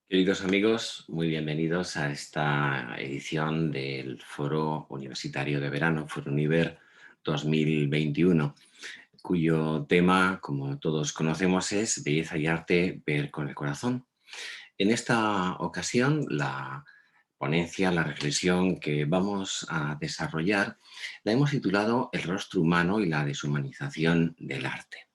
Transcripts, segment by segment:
Queridos amigos, muy bienvenidos a esta edición del Foro Universitario de Verano, ForoUniver 2021, cuyo tema, como todos conocemos, es Belleza y Arte, ver con el corazón. En esta ocasión, la ponencia, la reflexión que vamos a desarrollar, la hemos titulado El rostro humano y la deshumanización del arte.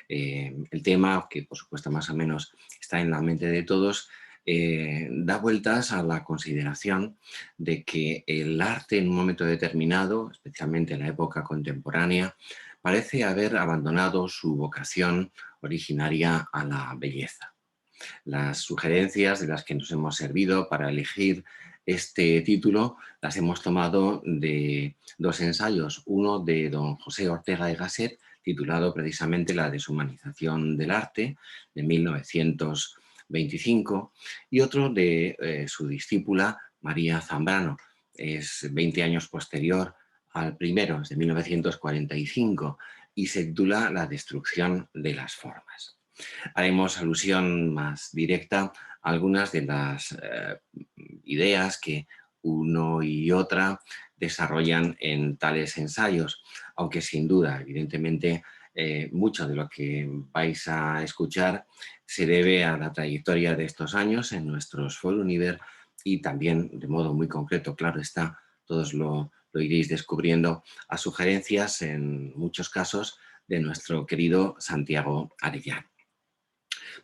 El tema, que por supuesto más o menos está en la mente de todos, da vueltas a la consideración de que el arte en un momento determinado, especialmente en la época contemporánea, parece haber abandonado su vocación originaria a la belleza. Las sugerencias de las que nos hemos servido para elegir este título las hemos tomado de dos ensayos, uno de don José Ortega y Gasset, titulado precisamente La deshumanización del arte, de 1925, y otro de su discípula María Zambrano, es 20 años posterior al primero, es de 1945, y se titula La destrucción de las formas. Haremos alusión más directa a algunas de las ideas que uno y otra desarrollan en tales ensayos, aunque sin duda, evidentemente, mucho de lo que vais a escuchar se debe a la trayectoria de estos años en nuestros ForoUniver y también, de modo muy concreto, claro está, todos lo iréis descubriendo, a sugerencias, en muchos casos, de nuestro querido Santiago Arellano.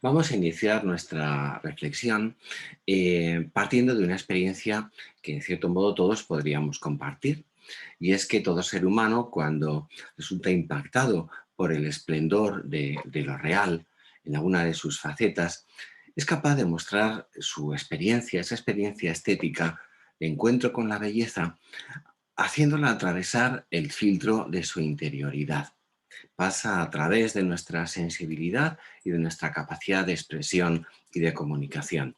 Vamos a iniciar nuestra reflexión partiendo de una experiencia que en cierto modo todos podríamos compartir. Y es que todo ser humano, cuando resulta impactado por el esplendor de lo real en alguna de sus facetas, es capaz de mostrar su experiencia, esa experiencia estética de encuentro con la belleza, haciéndola atravesar el filtro de su interioridad. Pasa a través de nuestra sensibilidad y de nuestra capacidad de expresión y de comunicación.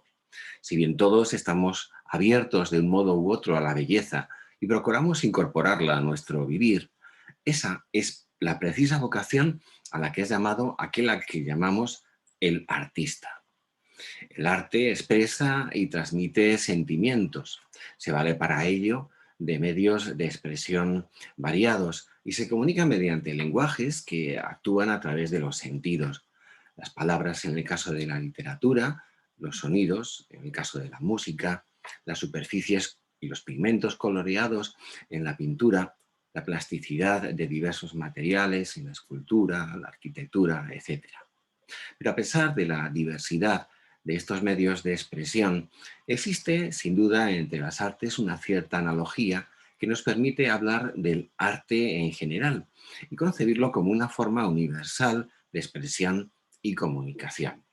Si bien todos estamos abiertos de un modo u otro a la belleza y procuramos incorporarla a nuestro vivir, esa es la precisa vocación a la que es llamado aquel al que llamamos el artista. El arte expresa y transmite sentimientos. Se vale para ello de medios de expresión variados y se comunica mediante lenguajes que actúan a través de los sentidos. Las palabras en el caso de la literatura, los sonidos en el caso de la música, las superficies y los pigmentos coloreados en la pintura, la plasticidad de diversos materiales en la escultura, la arquitectura, etc. Pero a pesar de la diversidad de estos medios de expresión, existe sin duda entre las artes una cierta analogía que nos permite hablar del arte en general y concebirlo como una forma universal de expresión y comunicación.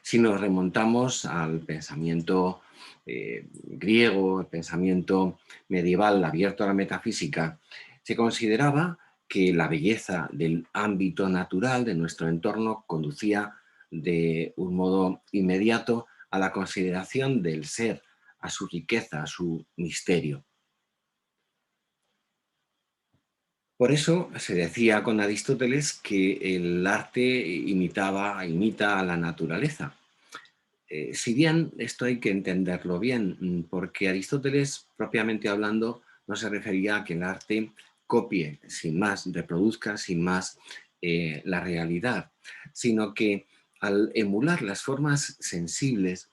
Si nos remontamos al pensamiento griego, el pensamiento medieval abierto a la metafísica, se consideraba que la belleza del ámbito natural de nuestro entorno conducía de un modo inmediato a la consideración del ser, a su riqueza, a su misterio. Por eso se decía con Aristóteles que el arte imita a la naturaleza. Si bien esto hay que entenderlo bien, porque Aristóteles, propiamente hablando, no se refería a que el arte copie sin más, reproduzca sin más la realidad, sino que al emular las formas sensibles,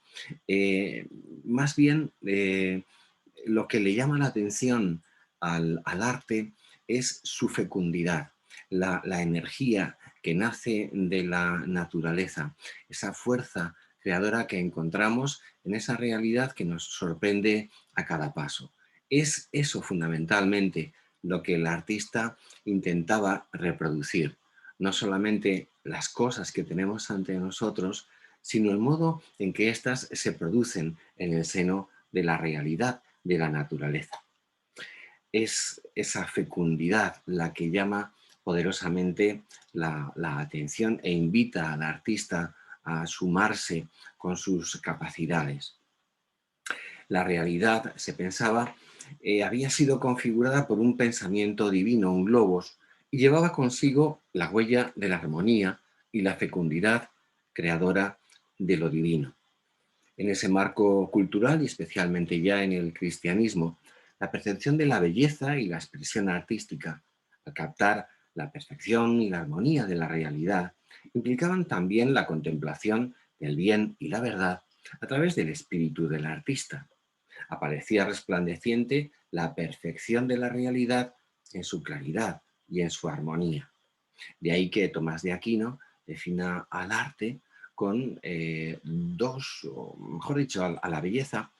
eh, más bien lo que le llama la atención al arte es su fecundidad, la energía que nace de la naturaleza, esa fuerza creadora que encontramos en esa realidad que nos sorprende a cada paso. Es eso fundamentalmente lo que el artista intentaba reproducir, no solamente las cosas que tenemos ante nosotros, sino el modo en que éstas se producen en el seno de la realidad de la naturaleza. Es esa fecundidad la que llama poderosamente la atención e invita al artista a sumarse con sus capacidades. La realidad, se pensaba, había sido configurada por un pensamiento divino, un logos, y llevaba consigo la huella de la armonía y la fecundidad creadora de lo divino. En ese marco cultural y especialmente ya en el cristianismo, la percepción de la belleza y la expresión artística, al captar la perfección y la armonía de la realidad, implicaban también la contemplación del bien y la verdad a través del espíritu del artista. Aparecía resplandeciente la perfección de la realidad en su claridad y en su armonía. De ahí que Tomás de Aquino defina al arte con dos, o mejor dicho, a la belleza,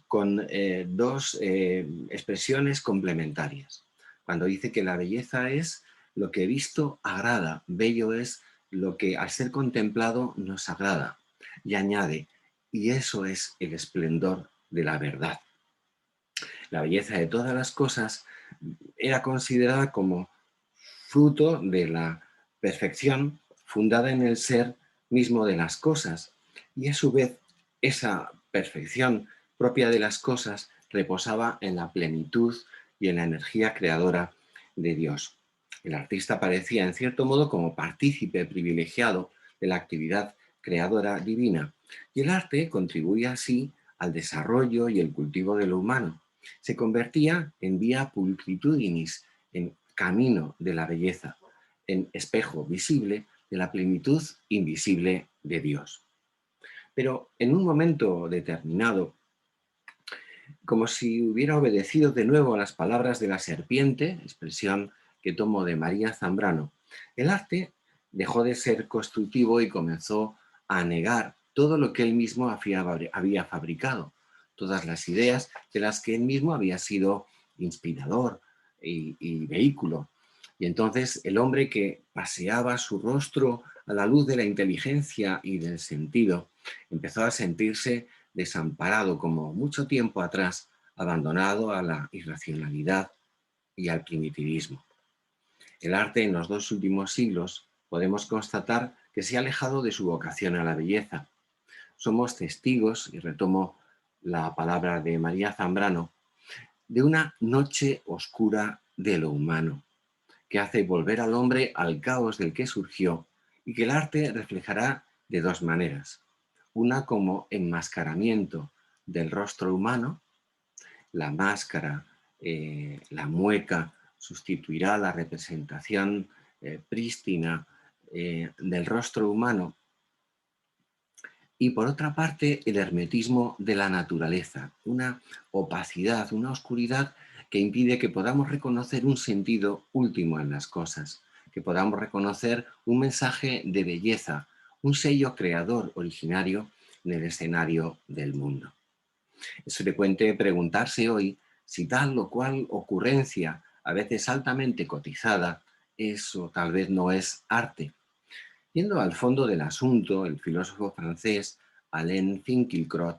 con dos expresiones complementarias. Cuando dice que la belleza es lo que visto agrada, bello es lo que al ser contemplado nos agrada. Y añade, y eso es el esplendor de la verdad. La belleza de todas las cosas era considerada como fruto de la perfección fundada en el ser mismo de las cosas. Y a su vez, esa perfección propia de las cosas reposaba en la plenitud y en la energía creadora de Dios. El artista parecía, en cierto modo, como partícipe privilegiado de la actividad creadora divina. Y el arte contribuía así al desarrollo y el cultivo de lo humano. Se convertía en vía pulcritudinis, en camino de la belleza, en espejo visible de la plenitud invisible de Dios. Pero en un momento determinado, como si hubiera obedecido de nuevo a las palabras de la serpiente, expresión que tomo de María Zambrano, el arte dejó de ser constructivo y comenzó a negar todo lo que él mismo había fabricado, todas las ideas de las que él mismo había sido inspirador y vehículo. Y entonces el hombre que paseaba su rostro a la luz de la inteligencia y del sentido empezó a sentirse desamparado, como mucho tiempo atrás, abandonado a la irracionalidad y al primitivismo. El arte en los dos últimos siglos podemos constatar que se ha alejado de su vocación a la belleza. Somos testigos, y retomo la palabra de María Zambrano, de una noche oscura de lo humano, que hace volver al hombre al caos del que surgió y que el arte reflejará de dos maneras. Una como enmascaramiento del rostro humano, la máscara, la mueca, sustituirá la representación prístina del rostro humano. Y por otra parte, el hermetismo de la naturaleza, una opacidad, una oscuridad que impide que podamos reconocer un sentido último en las cosas, que podamos reconocer un mensaje de belleza, un sello creador originario en el escenario del mundo. Es frecuente preguntarse hoy si tal o cual ocurrencia, a veces altamente cotizada, es o tal vez no es arte. Yendo al fondo del asunto, el filósofo francés Alain Finkielkraut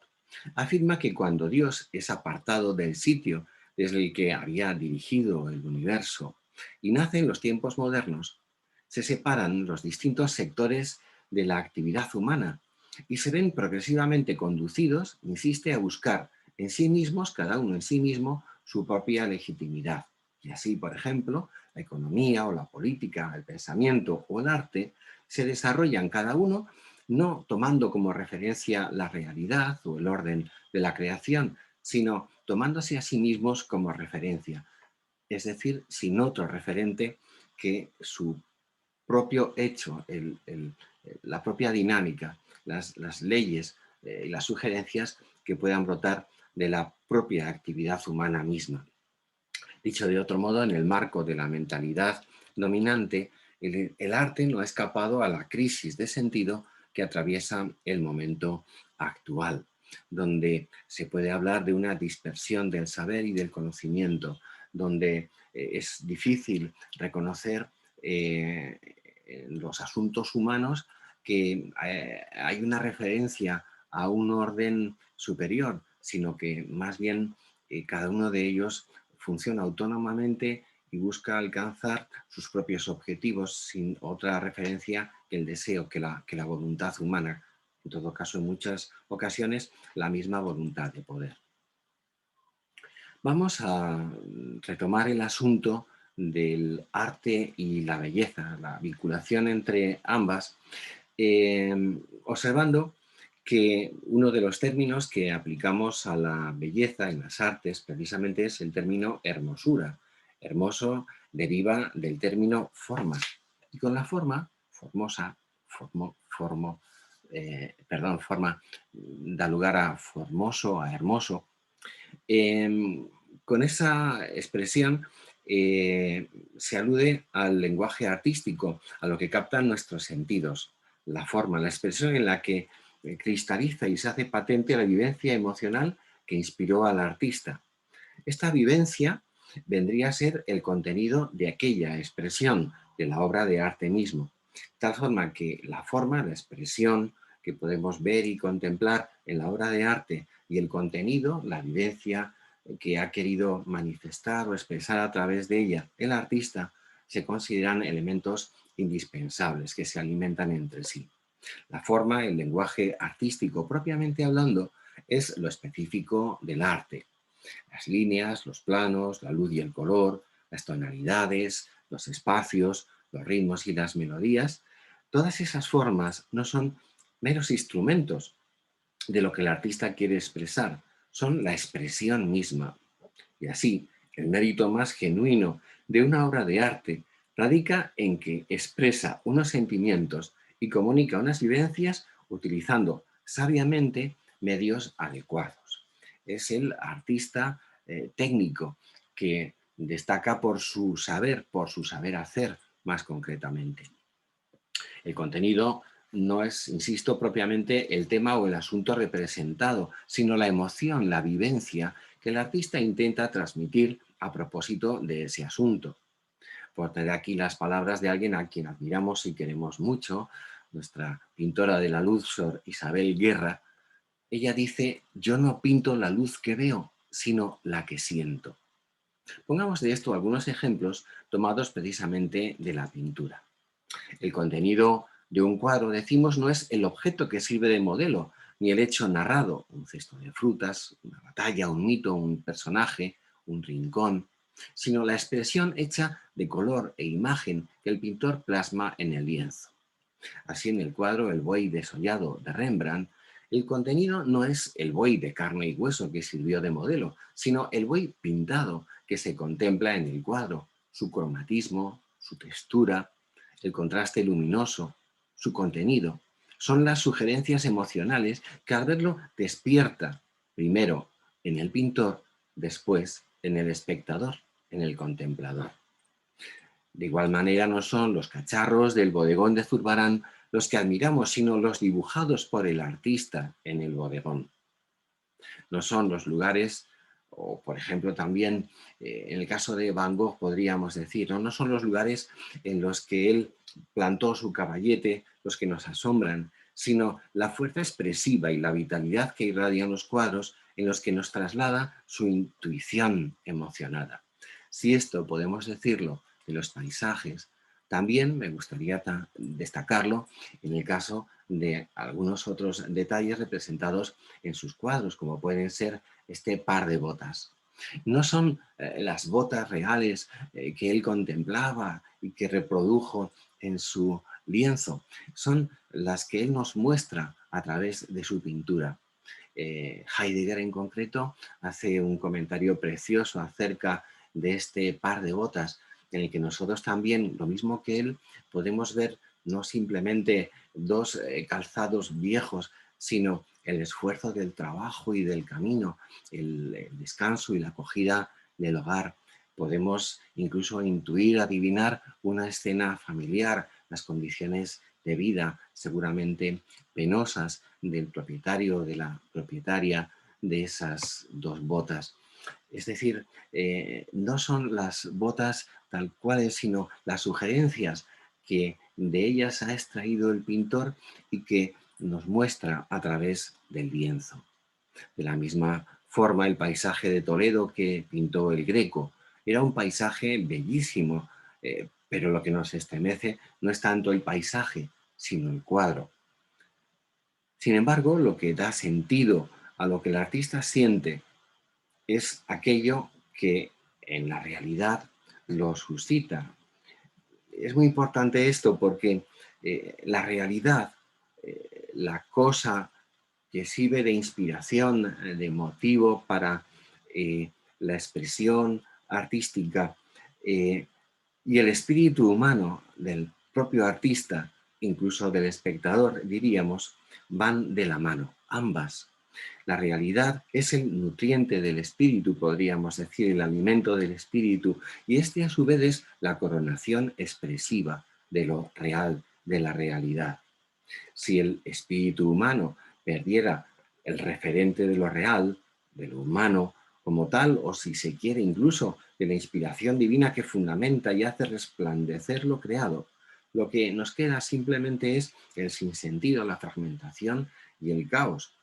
afirma que cuando Dios es apartado del sitio desde el que había dirigido el universo y nace en los tiempos modernos, se separan los distintos sectores de la actividad humana y se ven progresivamente conducidos, insiste, a buscar en sí mismos, cada uno en sí mismo, su propia legitimidad. Y así, por ejemplo, la economía o la política, el pensamiento o el arte se desarrollan cada uno no tomando como referencia la realidad o el orden de la creación, sino tomándose a sí mismos como referencia, es decir, sin otro referente que su propio hecho, la propia dinámica, las leyes y las sugerencias que puedan brotar de la propia actividad humana misma. Dicho de otro modo, en el marco de la mentalidad dominante, el arte no ha escapado a la crisis de sentido que atraviesa el momento actual, donde se puede hablar de una dispersión del saber y del conocimiento, donde es difícil reconocer en los asuntos humanos que hay una referencia a un orden superior, sino que más bien cada uno de ellos funciona autónomamente y busca alcanzar sus propios objetivos sin otra referencia que el deseo, que la voluntad humana. En todo caso, en muchas ocasiones, la misma voluntad de poder. Vamos a retomar el asunto del arte y la belleza, la vinculación entre ambas, observando que uno de los términos que aplicamos a la belleza en las artes precisamente es el término hermosura. Hermoso deriva del término forma. Y con la forma, formosa, forma da lugar a formoso, a hermoso. Con esa expresión se alude al lenguaje artístico, a lo que captan nuestros sentidos, la forma, la expresión en la que cristaliza y se hace patente la vivencia emocional que inspiró al artista. Esta vivencia vendría a ser el contenido de aquella expresión de la obra de arte mismo, de tal forma que la forma, la expresión que podemos ver y contemplar en la obra de arte y el contenido, la vivencia que ha querido manifestar o expresar a través de ella el artista, se consideran elementos indispensables que se alimentan entre sí. La forma, el lenguaje artístico propiamente hablando, es lo específico del arte. Las líneas, los planos, la luz y el color, las tonalidades, los espacios, los ritmos y las melodías, todas esas formas no son meros instrumentos de lo que el artista quiere expresar, son la expresión misma. Y así, el mérito más genuino de una obra de arte radica en que expresa unos sentimientos y comunica unas vivencias utilizando sabiamente medios adecuados. Es el artista técnico que destaca por su saber hacer más concretamente. El contenido no es, insisto, propiamente el tema o el asunto representado, sino la emoción, la vivencia que el artista intenta transmitir a propósito de ese asunto. Por tener aquí las palabras de alguien a quien admiramos y queremos mucho, nuestra pintora de la luz, Sor Isabel Guerra. Ella dice: yo no pinto la luz que veo, sino la que siento. Pongamos de esto algunos ejemplos tomados precisamente de la pintura. El contenido de un cuadro, decimos, no es el objeto que sirve de modelo, ni el hecho narrado, un cesto de frutas, una batalla, un mito, un personaje, un rincón, sino la expresión hecha de color e imagen que el pintor plasma en el lienzo. Así, en el cuadro El buey desollado de Rembrandt, el contenido no es el buey de carne y hueso que sirvió de modelo, sino el buey pintado que se contempla en el cuadro, su cromatismo, su textura, el contraste luminoso, su contenido. Son las sugerencias emocionales que al verlo despierta, primero en el pintor, después en el espectador, en el contemplador. De igual manera no son los cacharros del bodegón de Zurbarán los que admiramos, sino los dibujados por el artista en el bodegón. No son los lugares, o por ejemplo también en el caso de Van Gogh podríamos decir, no son los lugares en los que él plantó su caballete los que nos asombran, sino la fuerza expresiva y la vitalidad que irradian los cuadros en los que nos traslada su intuición emocionada. Si esto podemos decirlo de los paisajes, también me gustaría destacarlo en el caso de algunos otros detalles representados en sus cuadros, como pueden ser este par de botas. No son las botas reales que él contemplaba y que reprodujo en su lienzo, son las que él nos muestra a través de su pintura. Heidegger en concreto hace un comentario precioso acerca de este par de botas, en el que nosotros también, lo mismo que él, podemos ver no simplemente dos calzados viejos, sino el esfuerzo del trabajo y del camino, el descanso y la acogida del hogar. Podemos incluso intuir, adivinar una escena familiar, las condiciones de vida seguramente penosas del propietario o de la propietaria de esas dos botas. Es decir, no son las botas tal cuales, sino las sugerencias que de ellas ha extraído el pintor y que nos muestra a través del lienzo. De la misma forma, el paisaje de Toledo que pintó el Greco era un paisaje bellísimo, pero lo que nos estremece no es tanto el paisaje, sino el cuadro. Sin embargo, lo que da sentido a lo que el artista siente es aquello que en la realidad lo suscita. Es muy importante esto porque la realidad, la cosa que sirve de inspiración, de motivo para la expresión artística, y el espíritu humano del propio artista, incluso del espectador, diríamos, van de la mano, ambas. La realidad es el nutriente del espíritu, podríamos decir, el alimento del espíritu, y este a su vez es la coronación expresiva de lo real, de la realidad. Si el espíritu humano perdiera el referente de lo real, de lo humano como tal, o si se quiere incluso de la inspiración divina que fundamenta y hace resplandecer lo creado, lo que nos queda simplemente es el sinsentido, la fragmentación y el caos.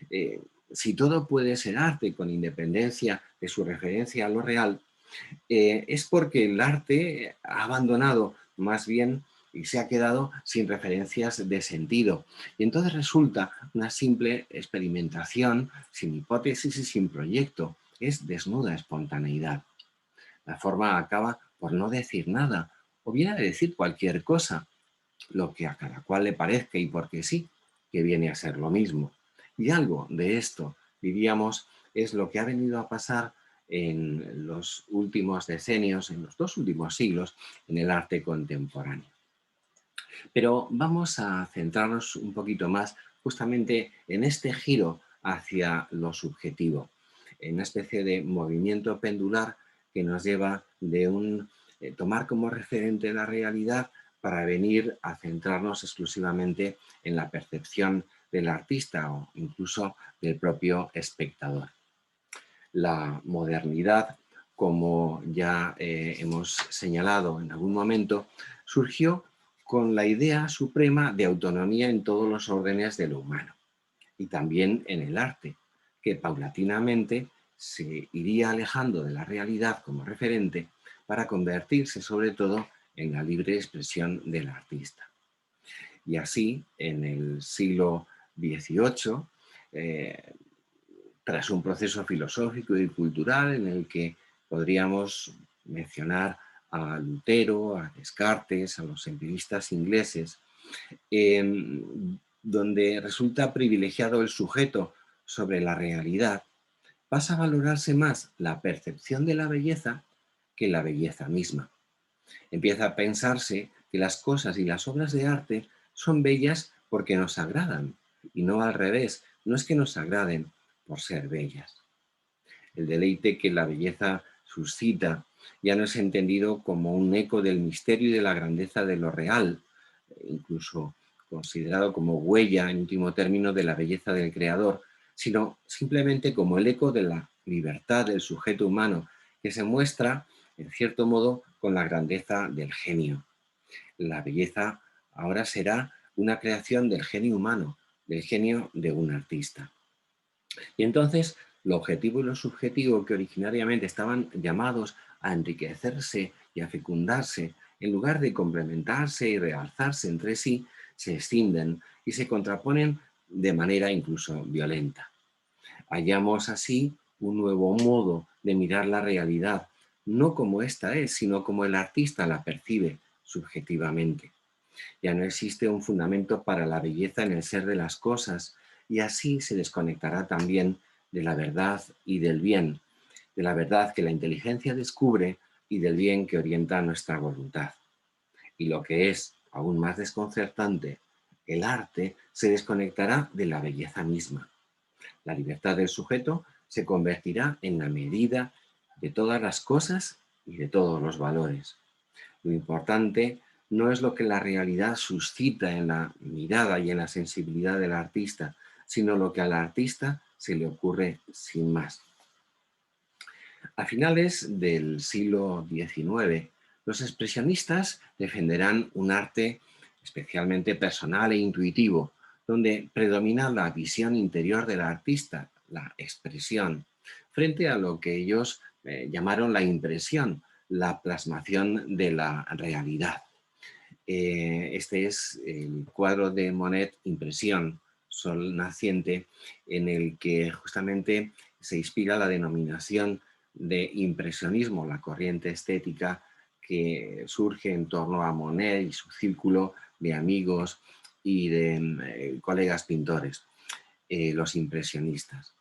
Eh, si todo puede ser arte con independencia de su referencia a lo real, es porque el arte ha abandonado más bien y se ha quedado sin referencias de sentido. Y entonces resulta una simple experimentación, sin hipótesis y sin proyecto. Es desnuda espontaneidad. La forma acaba por no decir nada, o viene a decir cualquier cosa, lo que a cada cual le parezca y porque sí, que viene a ser lo mismo. Y algo de esto, diríamos, es lo que ha venido a pasar en los últimos decenios, en los 2 últimos siglos, en el arte contemporáneo. Pero vamos a centrarnos un poquito más justamente en este giro hacia lo subjetivo, en una especie de movimiento pendular que nos lleva de tomar como referente la realidad para venir a centrarnos exclusivamente en la percepción del artista o incluso del propio espectador. La modernidad, como ya hemos señalado en algún momento, surgió con la idea suprema de autonomía en todos los órdenes de lo humano y también en el arte, que paulatinamente se iría alejando de la realidad como referente para convertirse sobre todo en la libre expresión del artista. Y así, en el siglo XVIII, tras un proceso filosófico y cultural en el que podríamos mencionar a Lutero, a Descartes, a los empiristas ingleses, donde resulta privilegiado el sujeto sobre la realidad, pasa a valorarse más la percepción de la belleza que la belleza misma. Empieza a pensarse que las cosas y las obras de arte son bellas porque nos agradan, y no al revés, no es que nos agraden por ser bellas. El deleite que la belleza suscita ya no es entendido como un eco del misterio y de la grandeza de lo real, incluso considerado como huella, en último término, de la belleza del creador, sino simplemente como el eco de la libertad del sujeto humano, que se muestra, en cierto modo, con la grandeza del genio. La belleza ahora será una creación del genio humano, del genio de un artista. Y entonces, lo objetivo y lo subjetivo, que originariamente estaban llamados a enriquecerse y a fecundarse, en lugar de complementarse y realzarse entre sí, se escinden y se contraponen de manera incluso violenta. Hallamos así un nuevo modo de mirar la realidad, no como ésta es, sino como el artista la percibe subjetivamente. Ya no existe un fundamento para la belleza en el ser de las cosas, y así se desconectará también de la verdad y del bien, de la verdad que la inteligencia descubre y del bien que orienta nuestra voluntad. Y lo que es aún más desconcertante, el arte se desconectará de la belleza misma. La libertad del sujeto se convertirá en la medida de todas las cosas y de todos los valores. Lo importante no es lo que la realidad suscita en la mirada y en la sensibilidad del artista, sino lo que al artista se le ocurre sin más. A finales del siglo XIX, los expresionistas defenderán un arte especialmente personal e intuitivo, donde predomina la visión interior del artista, la expresión, frente a lo que ellos llamaron la impresión, la plasmación de la realidad. Este es el cuadro de Monet, Impresión, Sol naciente, en el que justamente se inspira la denominación de impresionismo, la corriente estética que surge en torno a Monet y su círculo de amigos y de colegas pintores. los impresionistas.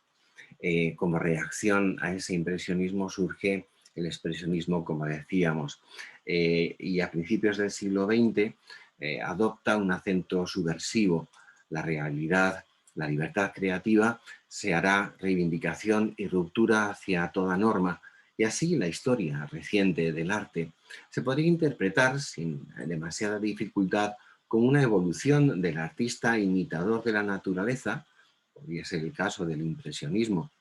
Como reacción a ese impresionismo surge el expresionismo, como decíamos, y a principios del siglo XX adopta un acento subversivo. La realidad, la libertad creativa se hará reivindicación y ruptura hacia toda norma, y así la historia reciente del arte se podría interpretar sin demasiada dificultad como una evolución del artista imitador de la naturaleza. Podría ser el caso del impresionismo,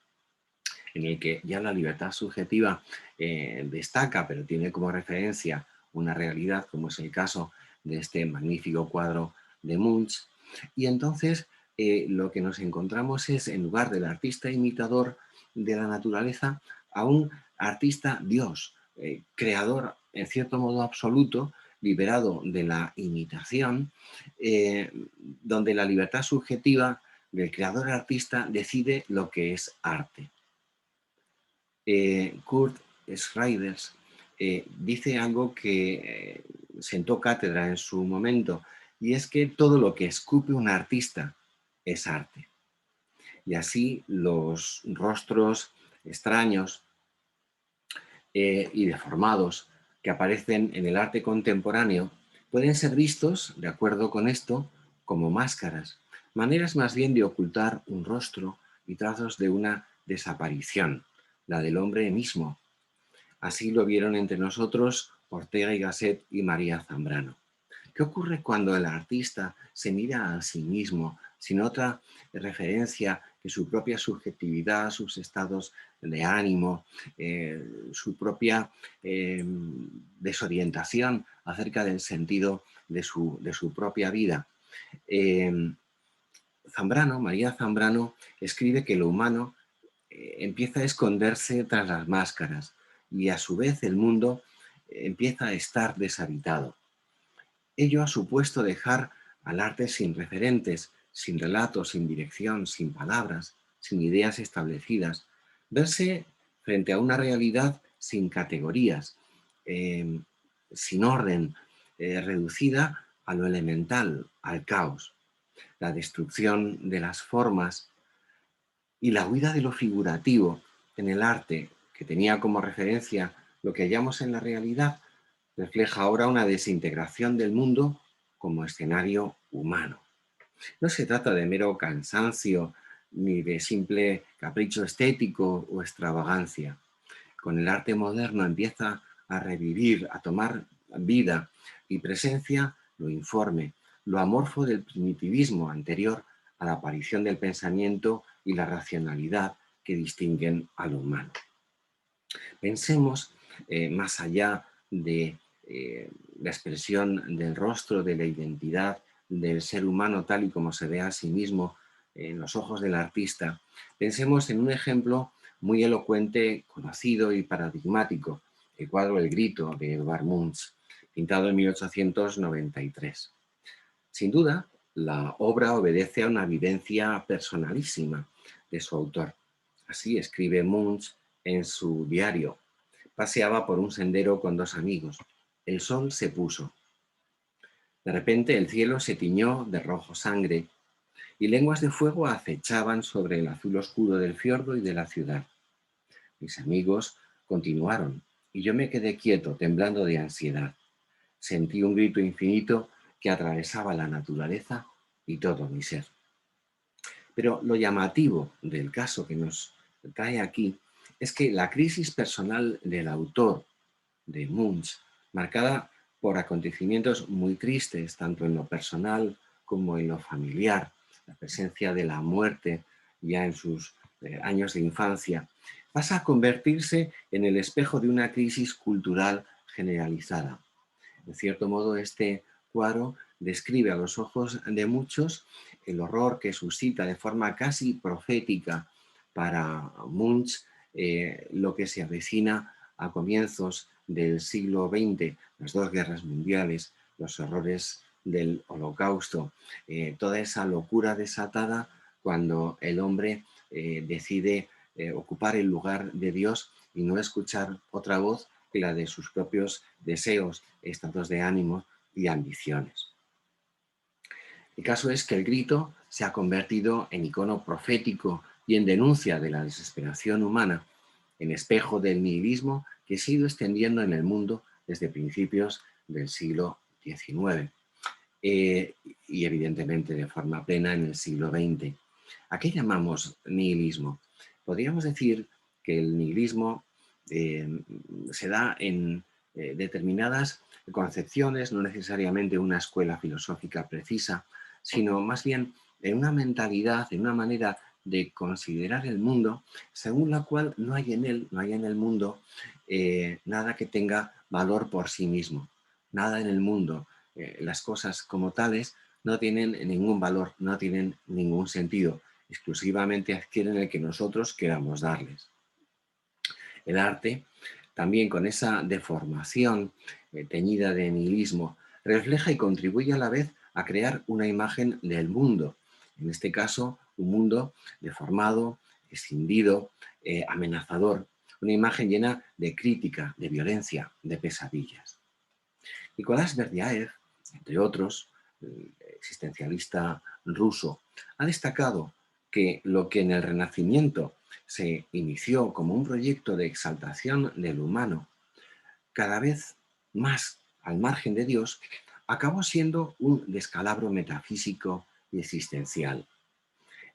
en el que ya la libertad subjetiva destaca, pero tiene como referencia una realidad, como es el caso de este magnífico cuadro de Munch. Y entonces lo que nos encontramos es, en lugar del artista imitador de la naturaleza, a un artista Dios, creador en cierto modo absoluto, liberado de la imitación, donde la libertad subjetiva del creador artista decide lo que es arte. Kurt Schreiders dice algo que sentó cátedra en su momento, y es que todo lo que escupe un artista es arte. Y así los rostros extraños y deformados que aparecen en el arte contemporáneo pueden ser vistos, de acuerdo con esto, como máscaras, maneras más bien de ocultar un rostro y trazos de una desaparición, la del hombre mismo. Así lo vieron entre nosotros Ortega y Gasset y María Zambrano. ¿Qué ocurre cuando el artista se mira a sí mismo sin otra referencia que su propia subjetividad, sus estados de ánimo, su propia desorientación acerca del sentido de su propia vida? María Zambrano, escribe que lo humano empieza a esconderse tras las máscaras y a su vez el mundo empieza a estar deshabitado. Ello ha supuesto dejar al arte sin referentes, sin relatos, sin dirección, sin palabras, sin ideas establecidas, verse frente a una realidad sin categorías, eh, sin orden, reducida a lo elemental, al caos. La destrucción de las formas y la huida de lo figurativo en el arte, que tenía como referencia lo que hallamos en la realidad, refleja ahora una desintegración del mundo como escenario humano. No se trata de mero cansancio ni de simple capricho estético o extravagancia. Con el arte moderno empieza a revivir, a tomar vida y presencia lo informe, lo amorfo del primitivismo anterior a la aparición del pensamiento y la racionalidad que distinguen al humano. Pensemos más allá de la expresión del rostro, de la identidad del ser humano tal y como se ve a sí mismo en los ojos del artista. Pensemos en un ejemplo muy elocuente, conocido y paradigmático, el cuadro El Grito de Edvard Munch, pintado en 1893. Sin duda, la obra obedece a una vivencia personalísima de su autor. Así escribe Munch en su diario: paseaba por un sendero con dos amigos. El sol se puso. De repente el cielo se tiñó de rojo sangre y lenguas de fuego acechaban sobre el azul oscuro del fiordo y de la ciudad. Mis amigos continuaron y yo me quedé quieto, temblando de ansiedad. Sentí un grito infinito que atravesaba la naturaleza y todo mi ser. Pero lo llamativo del caso que nos trae aquí es que la crisis personal del autor, de Munch, marcada por acontecimientos muy tristes, tanto en lo personal como en lo familiar, la presencia de la muerte ya en sus años de infancia, pasa a convertirse en el espejo de una crisis cultural generalizada. En cierto modo, este cuadro describe a los ojos de muchos el horror que suscita de forma casi profética para Munch lo que se avecina a comienzos del siglo XX, las dos guerras mundiales, los horrores del Holocausto, toda esa locura desatada cuando el hombre decide ocupar el lugar de Dios y no escuchar otra voz que la de sus propios deseos, estados de ánimo y ambiciones. El caso es que el grito se ha convertido en icono profético y en denuncia de la desesperación humana, en espejo del nihilismo que se ha ido extendiendo en el mundo desde principios del siglo XIX y evidentemente de forma plena en el siglo XX. ¿A qué llamamos nihilismo? Podríamos decir que el nihilismo eh, se da en determinadas concepciones, no necesariamente una escuela filosófica precisa, sino más bien en una mentalidad, en una manera de considerar el mundo, según la cual no hay en él, no hay en el mundo nada que tenga valor por sí mismo, nada en el mundo. Las cosas como tales no tienen ningún valor, no tienen ningún sentido, exclusivamente adquieren el que nosotros queramos darles. El arte, también con esa deformación teñida de nihilismo, refleja y contribuye a la vez a crear una imagen del mundo, en este caso un mundo deformado, escindido, amenazador, una imagen llena de crítica, de violencia, de pesadillas. Nicolás Berdyaev, entre otros, existencialista ruso, ha destacado que lo que en el Renacimiento se inició como un proyecto de exaltación del humano, cada vez más al margen de Dios, acabó siendo un descalabro metafísico y existencial.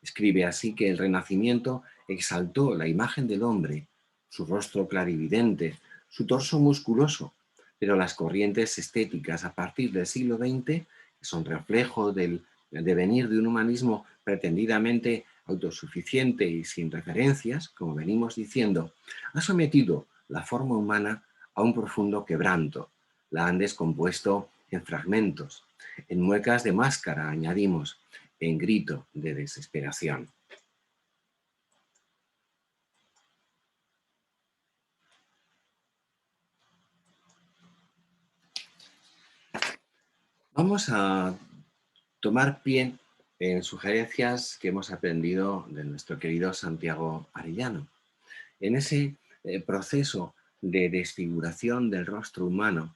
Escribe así que el Renacimiento exaltó la imagen del hombre, su rostro clarividente, su torso musculoso, pero las corrientes estéticas a partir del siglo XX, que son reflejo del devenir de un humanismo pretendidamente autosuficiente y sin referencias, como venimos diciendo, ha sometido la forma humana a un profundo quebranto, la han descompuesto en fragmentos, en muecas de máscara, añadimos, en grito de desesperación. Vamos a tomar pie en sugerencias que hemos aprendido de nuestro querido Santiago Arellano. En ese proceso de desfiguración del rostro humano,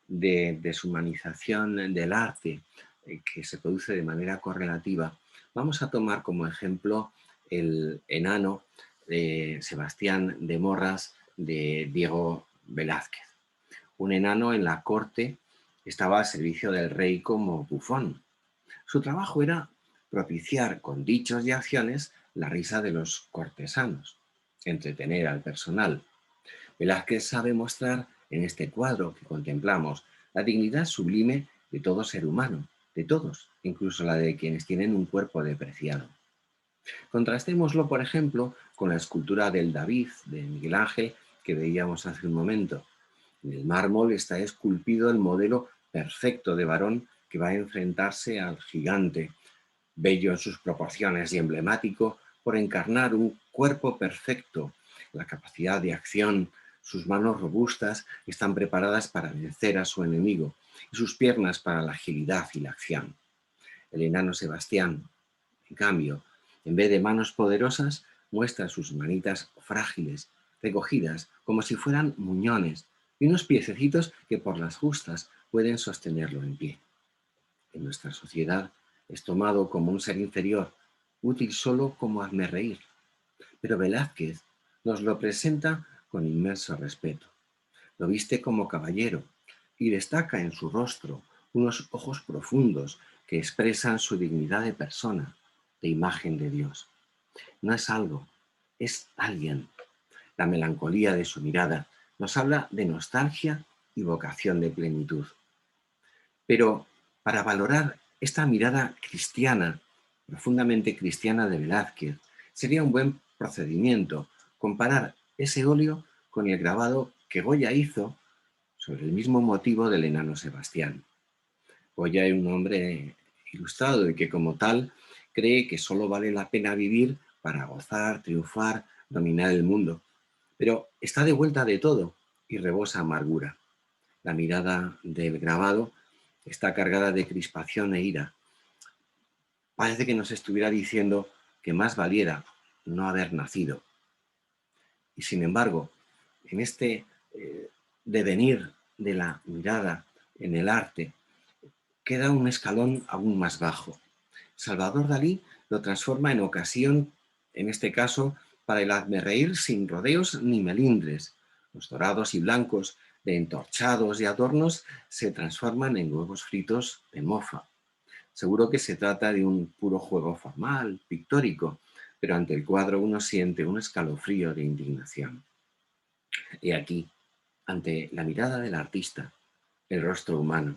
de deshumanización del arte que se produce de manera correlativa, vamos a tomar como ejemplo el enano Sebastián de Morras de Diego Velázquez. Un enano en la corte estaba al servicio del rey como bufón. Su trabajo era propiciar con dichos y acciones la risa de los cortesanos, entretener al personal. Velázquez sabe mostrar en este cuadro que contemplamos la dignidad sublime de todo ser humano, de todos, incluso la de quienes tienen un cuerpo depreciado. Contrastémoslo, por ejemplo, con la escultura del David de Miguel Ángel que veíamos hace un momento. En el mármol está esculpido el modelo perfecto de varón que va a enfrentarse al gigante, bello en sus proporciones y emblemático por encarnar un cuerpo perfecto, la capacidad de acción, sus manos robustas están preparadas para vencer a su enemigo y sus piernas para la agilidad y la acción. El enano Sebastián, en cambio, en vez de manos poderosas, muestra sus manitas frágiles, recogidas como si fueran muñones, y unos piececitos que por las justas pueden sostenerlo en pie. En nuestra sociedad es tomado como un ser inferior, útil solo como hazmerreír, pero Velázquez nos lo presenta con inmenso respeto. Lo viste como caballero y destaca en su rostro unos ojos profundos que expresan su dignidad de persona, de imagen de Dios. No es algo, es alguien. La melancolía de su mirada nos habla de nostalgia y vocación de plenitud. Pero para valorar esta mirada cristiana, profundamente cristiana de Velázquez, sería un buen procedimiento comparar ese óleo con el grabado que Goya hizo sobre el mismo motivo del enano Sebastián. Goya es un hombre ilustrado y que como tal cree que solo vale la pena vivir para gozar, triunfar, dominar el mundo. Pero está de vuelta de todo y rebosa amargura. La mirada del grabado está cargada de crispación e ira. Parece que nos estuviera diciendo que más valiera no haber nacido. Y sin embargo, en este devenir de la mirada en el arte, queda un escalón aún más bajo. Salvador Dalí lo transforma en ocasión, en este caso, para el hazmerreír sin rodeos ni melindres. Los dorados y blancos de entorchados y adornos se transforman en huevos fritos de mofa. Seguro que se trata de un puro juego formal, pictórico, pero ante el cuadro uno siente un escalofrío de indignación. Y aquí, ante la mirada del artista, el rostro humano.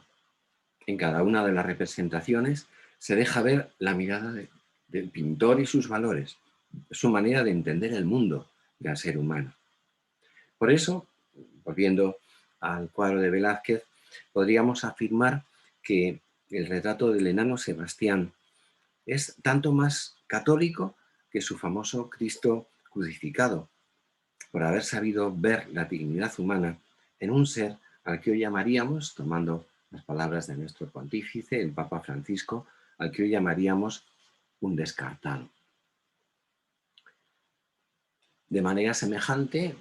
En cada una de las representaciones se deja ver la mirada del pintor y sus valores, su manera de entender el mundo y al ser humano. Por eso, volviendo al cuadro de Velázquez, podríamos afirmar que el retrato del enano Sebastián es tanto más católico que su famoso Cristo crucificado, por haber sabido ver la dignidad humana en un ser al que hoy llamaríamos, tomando las palabras de nuestro pontífice, el Papa Francisco, al que hoy llamaríamos un descartado. De manera semejante,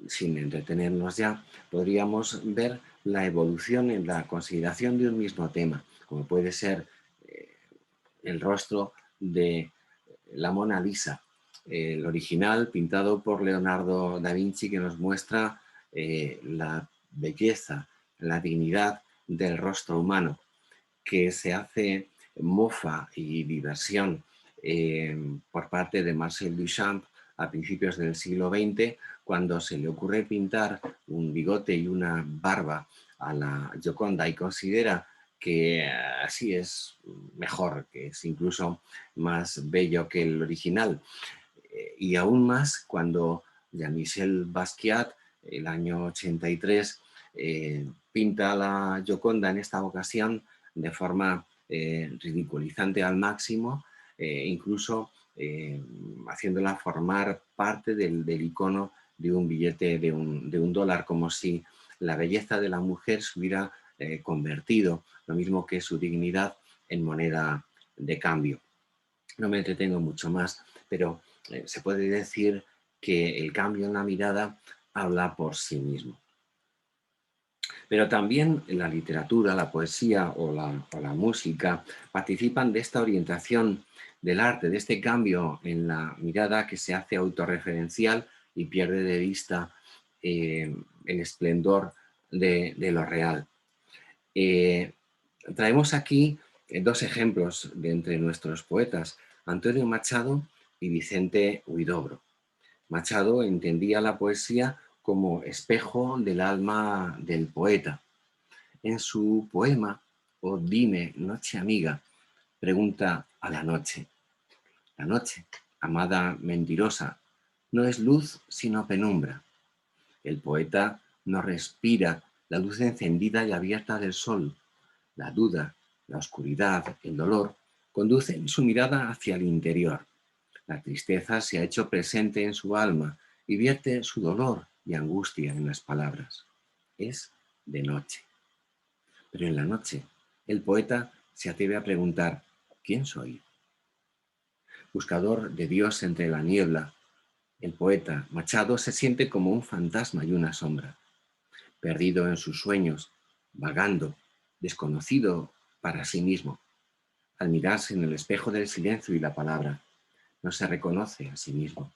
sin entretenernos ya, podríamos ver la evolución en la consideración de un mismo tema, como puede ser eh, el rostro de la Mona Lisa, el original pintado por Leonardo da Vinci, que nos muestra la belleza, la dignidad del rostro humano, que se hace mofa y diversión por parte de Marcel Duchamp a principios del siglo XX, cuando se le ocurre pintar un bigote y una barba a la Gioconda y considera que así es mejor, que es incluso más bello que el original. Y aún más cuando Jean-Michel Basquiat, el año 83, pinta la Gioconda en esta ocasión de forma ridiculizante al máximo, incluso haciéndola formar parte del icono de un billete de un dólar, como si la belleza de la mujer se hubiera convertido, lo mismo que su dignidad, en moneda de cambio. No me entretengo mucho más, pero se puede decir que el cambio en la mirada habla por sí mismo. Pero también la literatura, la poesía o la música participan de esta orientación del arte, de este cambio en la mirada que se hace autorreferencial y pierde de vista el esplendor de lo real. Eh, Traemos aquí dos ejemplos de entre nuestros poetas, Antonio Machado y Vicente Huidobro. Machado entendía la poesía como espejo del alma del poeta. En su poema O dime, noche amiga, pregunta a la noche, amada mentirosa, no es luz sino penumbra. El poeta no respira la luz encendida y abierta del sol. La duda, la oscuridad, el dolor conducen su mirada hacia el interior. La tristeza se ha hecho presente en su alma y vierte su dolor y angustia en las palabras. Es de noche. Pero en la noche, el poeta se atreve a preguntar, ¿quién soy? Buscador de Dios entre la niebla, el poeta Machado se siente como un fantasma y una sombra, perdido en sus sueños, vagando, desconocido para sí mismo. Al mirarse en el espejo del silencio y la palabra, no se reconoce a sí mismo.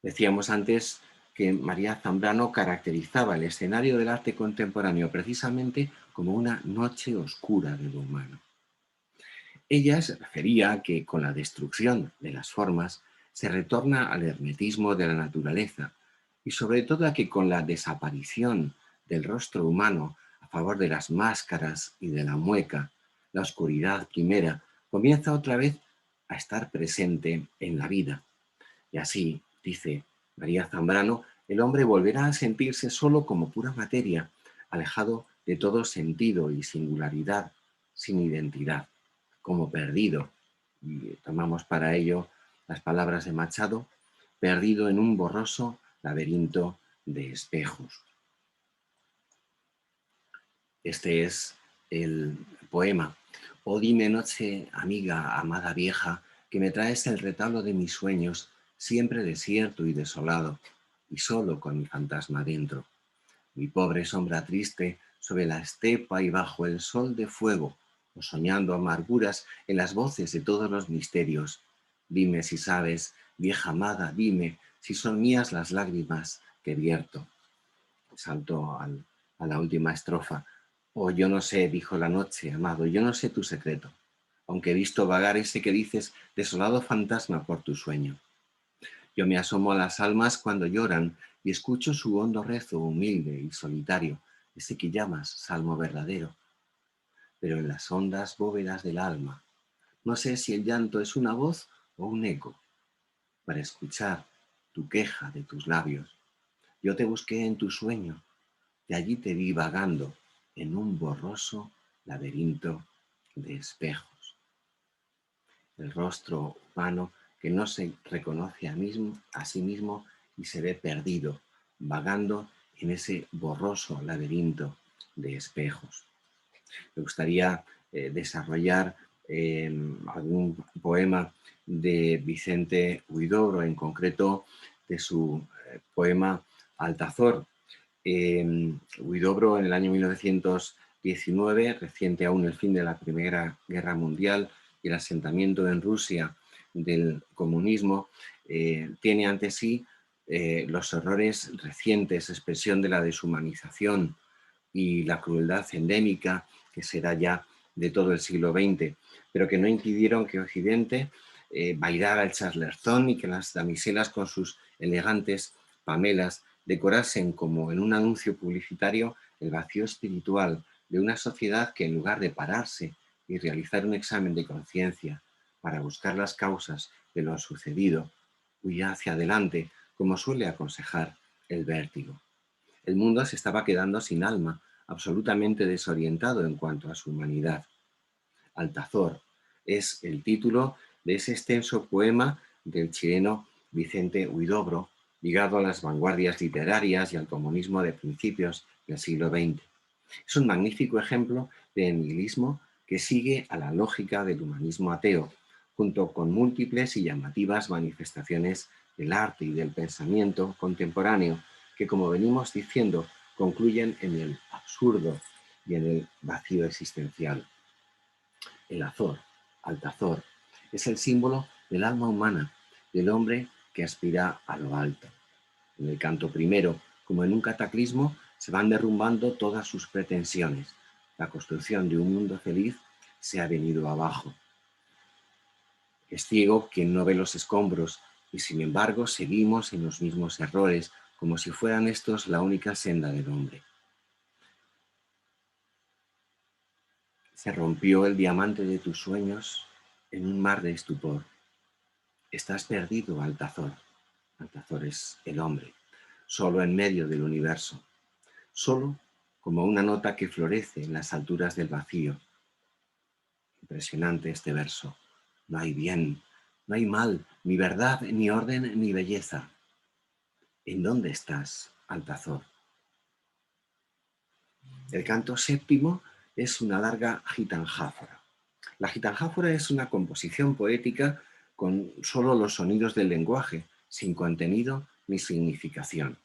Decíamos antes que María Zambrano caracterizaba el escenario del arte contemporáneo precisamente como una noche oscura de lo humano. Ella se refería a que con la destrucción de las formas se retorna al hermetismo de la naturaleza y sobre todo a que con la desaparición del rostro humano a favor de las máscaras y de la mueca, la oscuridad primera comienza otra vez a estar presente en la vida. Y así, dice María Zambrano, el hombre volverá a sentirse solo como pura materia, alejado de todo sentido y singularidad, sin identidad, como perdido. Y tomamos para ello las palabras de Machado, perdido en un borroso laberinto de espejos. Este es el poema. Oh dime noche, amiga, amada vieja, que me traes el retablo de mis sueños, siempre desierto y desolado, y solo con mi fantasma dentro. Mi pobre sombra triste sobre la estepa y bajo el sol de fuego, o soñando amarguras en las voces de todos los misterios. Dime si sabes, vieja amada, dime si son mías las lágrimas que vierto. Salto a la última estrofa. Oh, yo no sé, dijo la noche, amado, yo no sé tu secreto, aunque he visto vagar ese que dices, desolado fantasma por tu sueño. Yo me asomo a las almas cuando lloran y escucho su hondo rezo humilde y solitario, ese que llamas salmo verdadero. Pero en las hondas bóvedas del alma, no sé si el llanto es una voz o un eco, para escuchar tu queja de tus labios. Yo te busqué en tu sueño y allí te vi vagando en un borroso laberinto de espejos. El rostro humano que no se reconoce a sí mismo y se ve perdido, vagando en ese borroso laberinto de espejos. Me gustaría desarrollar algún poema de Vicente Huidobro, en concreto de su poema Altazor. Huidobro, en el año 1919, reciente aún el fin de la Primera Guerra Mundial y el asentamiento en Rusia del comunismo, tiene ante sí los horrores recientes, expresión de la deshumanización y la crueldad endémica que será ya de todo el siglo XX, pero que no impidieron que Occidente bailara el charleston y que las damiselas con sus elegantes pamelas decorasen como en un anuncio publicitario el vacío espiritual de una sociedad que, en lugar de pararse y realizar un examen de conciencia para buscar las causas de lo sucedido, huía hacia adelante, como suele aconsejar el vértigo. El mundo se estaba quedando sin alma, absolutamente desorientado en cuanto a su humanidad. Altazor es el título de ese extenso poema del chileno Vicente Huidobro, ligado a las vanguardias literarias y al comunismo de principios del siglo XX. Es un magnífico ejemplo de nihilismo que sigue a la lógica del humanismo ateo, junto con múltiples y llamativas manifestaciones del arte y del pensamiento contemporáneo que, como venimos diciendo, concluyen en el absurdo y en el vacío existencial. El azor, Altazor, es el símbolo del alma humana, del hombre que aspira a lo alto. En el canto primero, como en un cataclismo, se van derrumbando todas sus pretensiones. La construcción de un mundo feliz se ha venido abajo. Es ciego quien no ve los escombros y, sin embargo, seguimos en los mismos errores, como si fueran estos la única senda del hombre. Se rompió el diamante de tus sueños en un mar de estupor. Estás perdido, Altazor. Altazor es el hombre, solo en medio del universo, solo como una nota que florece en las alturas del vacío. Impresionante este verso. No hay bien, no hay mal, ni verdad, ni orden, ni belleza. ¿En dónde estás, Altazor? El canto séptimo es una larga gitanjáfora. La gitanjáfora es una composición poética con solo los sonidos del lenguaje, sin contenido ni significación.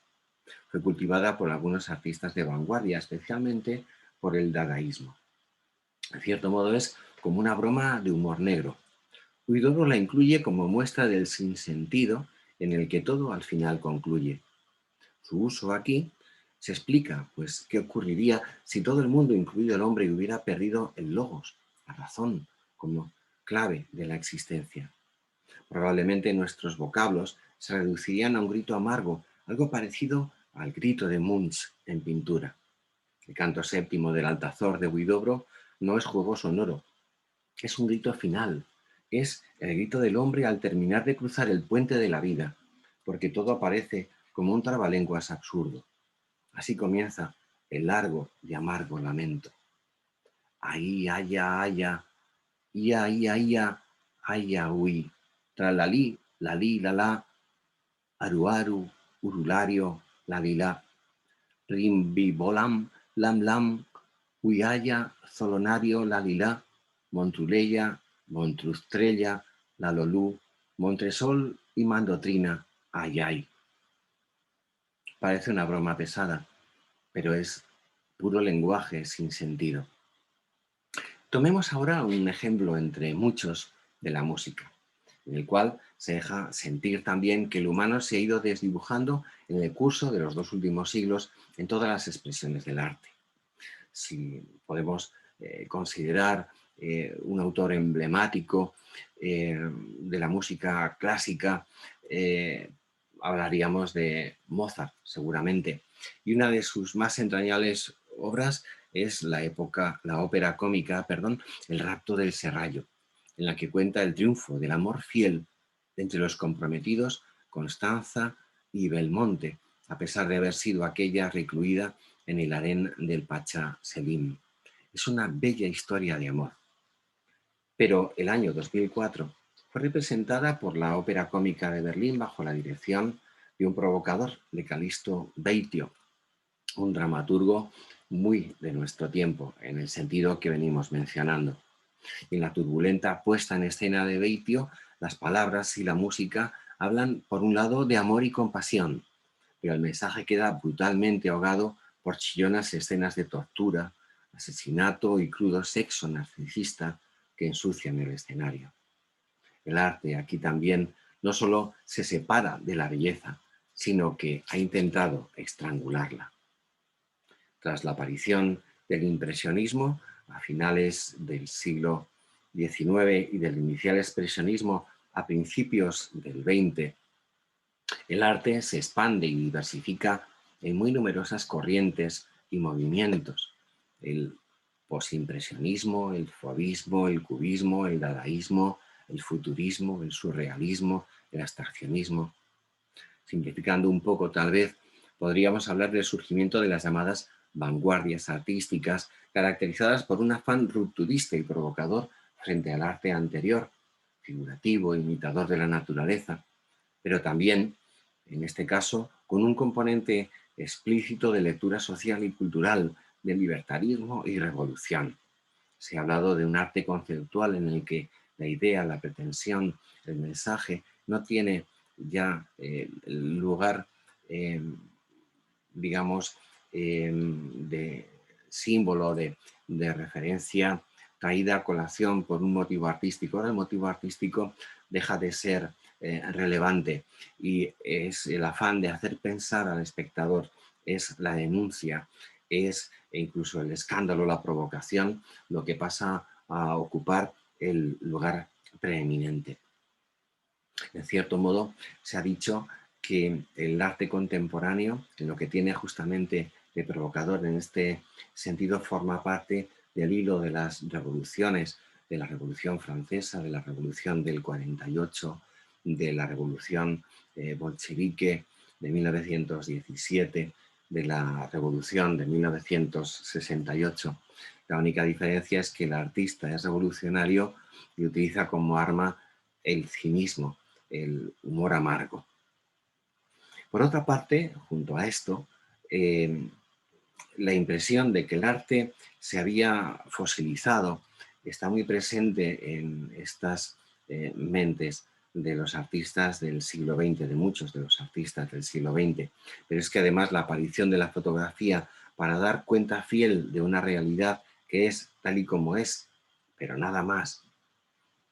Fue cultivada por algunos artistas de vanguardia, especialmente por el dadaísmo. En cierto modo es como una broma de humor negro. Huidobro la incluye como muestra del sinsentido en el que todo al final concluye. Su uso aquí se explica, pues, qué ocurriría si todo el mundo, incluido el hombre, hubiera perdido el logos, la razón, como clave de la existencia. Probablemente nuestros vocablos se reducirían a un grito amargo, algo parecido al grito de Munch en pintura. El canto séptimo del Altazor de Huidobro no es juego sonoro, es un grito final, es el grito del hombre al terminar de cruzar el puente de la vida, porque todo aparece como un trabalenguas absurdo. Así comienza el largo y amargo lamento. Ahí, allá, allá, ia, ia, ia, aya, ui, tralalí, lalí, lalá, aruaru, urulario, lalilá, rimbibolam, lam, lam, uyaya, zolonario, lalilá, montruleya, montrustrella, lalolú, montresol y mandotrina, ayay. Parece una broma pesada, pero es puro lenguaje sin sentido. Tomemos ahora un ejemplo entre muchos de la música, en el cual se deja sentir también que el humano se ha ido desdibujando en el curso de los 2 últimos siglos en todas las expresiones del arte. Si podemos considerar un autor emblemático de la música clásica, hablaríamos de Mozart, seguramente. Y una de sus más entrañables obras es la ópera cómica, perdón, El rapto del Serrallo, en la que cuenta el triunfo del amor fiel entre los comprometidos Constanza y Belmonte, a pesar de haber sido aquella recluida en el harén del Pachá Selim. Es una bella historia de amor. Pero el año 2004 fue representada por la Ópera Cómica de Berlín bajo la dirección de un provocador, de Calixto Beitio, un dramaturgo muy de nuestro tiempo, en el sentido que venimos mencionando. En la turbulenta puesta en escena de Beitio, las palabras y la música hablan, por un lado, de amor y compasión, pero el mensaje queda brutalmente ahogado por chillonas escenas de tortura, asesinato y crudo sexo narcisista que ensucian el escenario. El arte aquí también no solo se separa de la belleza, sino que ha intentado estrangularla. Tras la aparición del impresionismo a finales del siglo XIX y del inicial expresionismo a principios del XX, el arte se expande y diversifica en muy numerosas corrientes y movimientos. El posimpresionismo, el fauvismo, el cubismo, el dadaísmo, el futurismo, el surrealismo, el abstraccionismo. Simplificando un poco, tal vez, podríamos hablar del surgimiento de las llamadas vanguardias artísticas, caracterizadas por un afán rupturista y provocador frente al arte anterior, figurativo, imitador de la naturaleza, pero también, en este caso, con un componente explícito de lectura social y cultural, de libertarismo y revolución. Se ha hablado de un arte conceptual en el que la idea, la pretensión, el mensaje no tiene ya el lugar, eh, digamos, de símbolo, de referencia traída a colación por un motivo artístico. Ahora el motivo artístico deja de ser relevante y es el afán de hacer pensar al espectador, es la denuncia, es incluso el escándalo, la provocación, lo que pasa a ocupar el lugar preeminente. En cierto modo, se ha dicho que el arte contemporáneo, en lo que tiene justamente de provocador en este sentido, forma parte del hilo de las revoluciones, de la Revolución Francesa, de la Revolución del 48, de la Revolución bolchevique de 1917, de la Revolución de 1968. La única diferencia es que el artista es revolucionario y utiliza como arma el cinismo, el humor amargo. Por otra parte, junto a esto, la impresión de que el arte se había fosilizado está muy presente en estas mentes de los artistas del siglo XX, de muchos de los artistas del siglo XX. Pero es que además la aparición de la fotografía para dar cuenta fiel de una realidad que es tal y como es, pero nada más,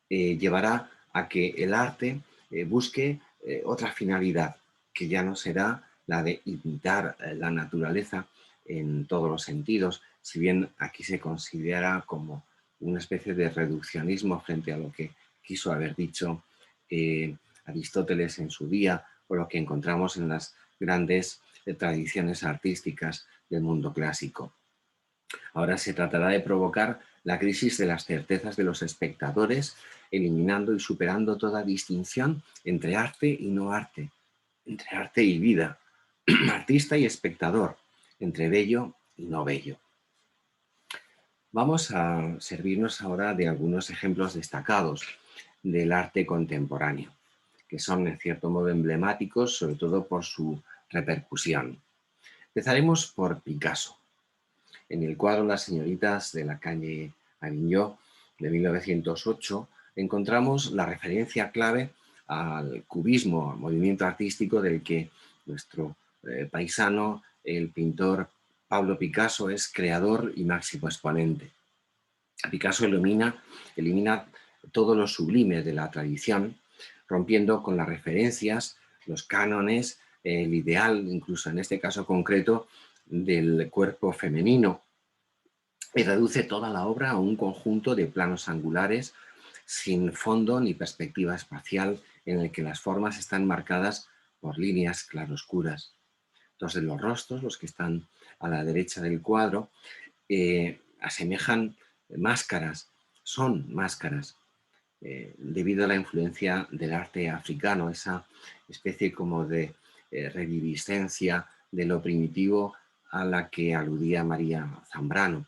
llevará a que el arte busque otra finalidad, que ya no será la de imitar la naturaleza en todos los sentidos, si bien aquí se considera como una especie de reduccionismo frente a lo que quiso haber dicho Aristóteles en su día, o lo que encontramos en las grandes tradiciones artísticas del mundo clásico. Ahora se tratará de provocar la crisis de las certezas de los espectadores, eliminando y superando toda distinción entre arte y no arte, entre arte y vida, artista y espectador, entre bello y no bello. Vamos a servirnos ahora de algunos ejemplos destacados del arte contemporáneo, que son en cierto modo emblemáticos, sobre todo por su repercusión. Empezaremos por Picasso. En el cuadro Las señoritas de la calle Aviñó de 1908 encontramos la referencia clave al cubismo, movimiento artístico del que nuestro paisano, el pintor Pablo Picasso, es creador y máximo exponente. Picasso elimina todo lo sublime de la tradición, rompiendo con las referencias, los cánones, el ideal, incluso en este caso concreto, del cuerpo femenino, y reduce toda la obra a un conjunto de planos angulares sin fondo ni perspectiva espacial, en el que las formas están marcadas por líneas claroscuras. Dos de los rostros, los que están a la derecha del cuadro, asemejan máscaras, son máscaras, debido a la influencia del arte africano, esa especie como de reviviscencia de lo primitivo a la que aludía María Zambrano,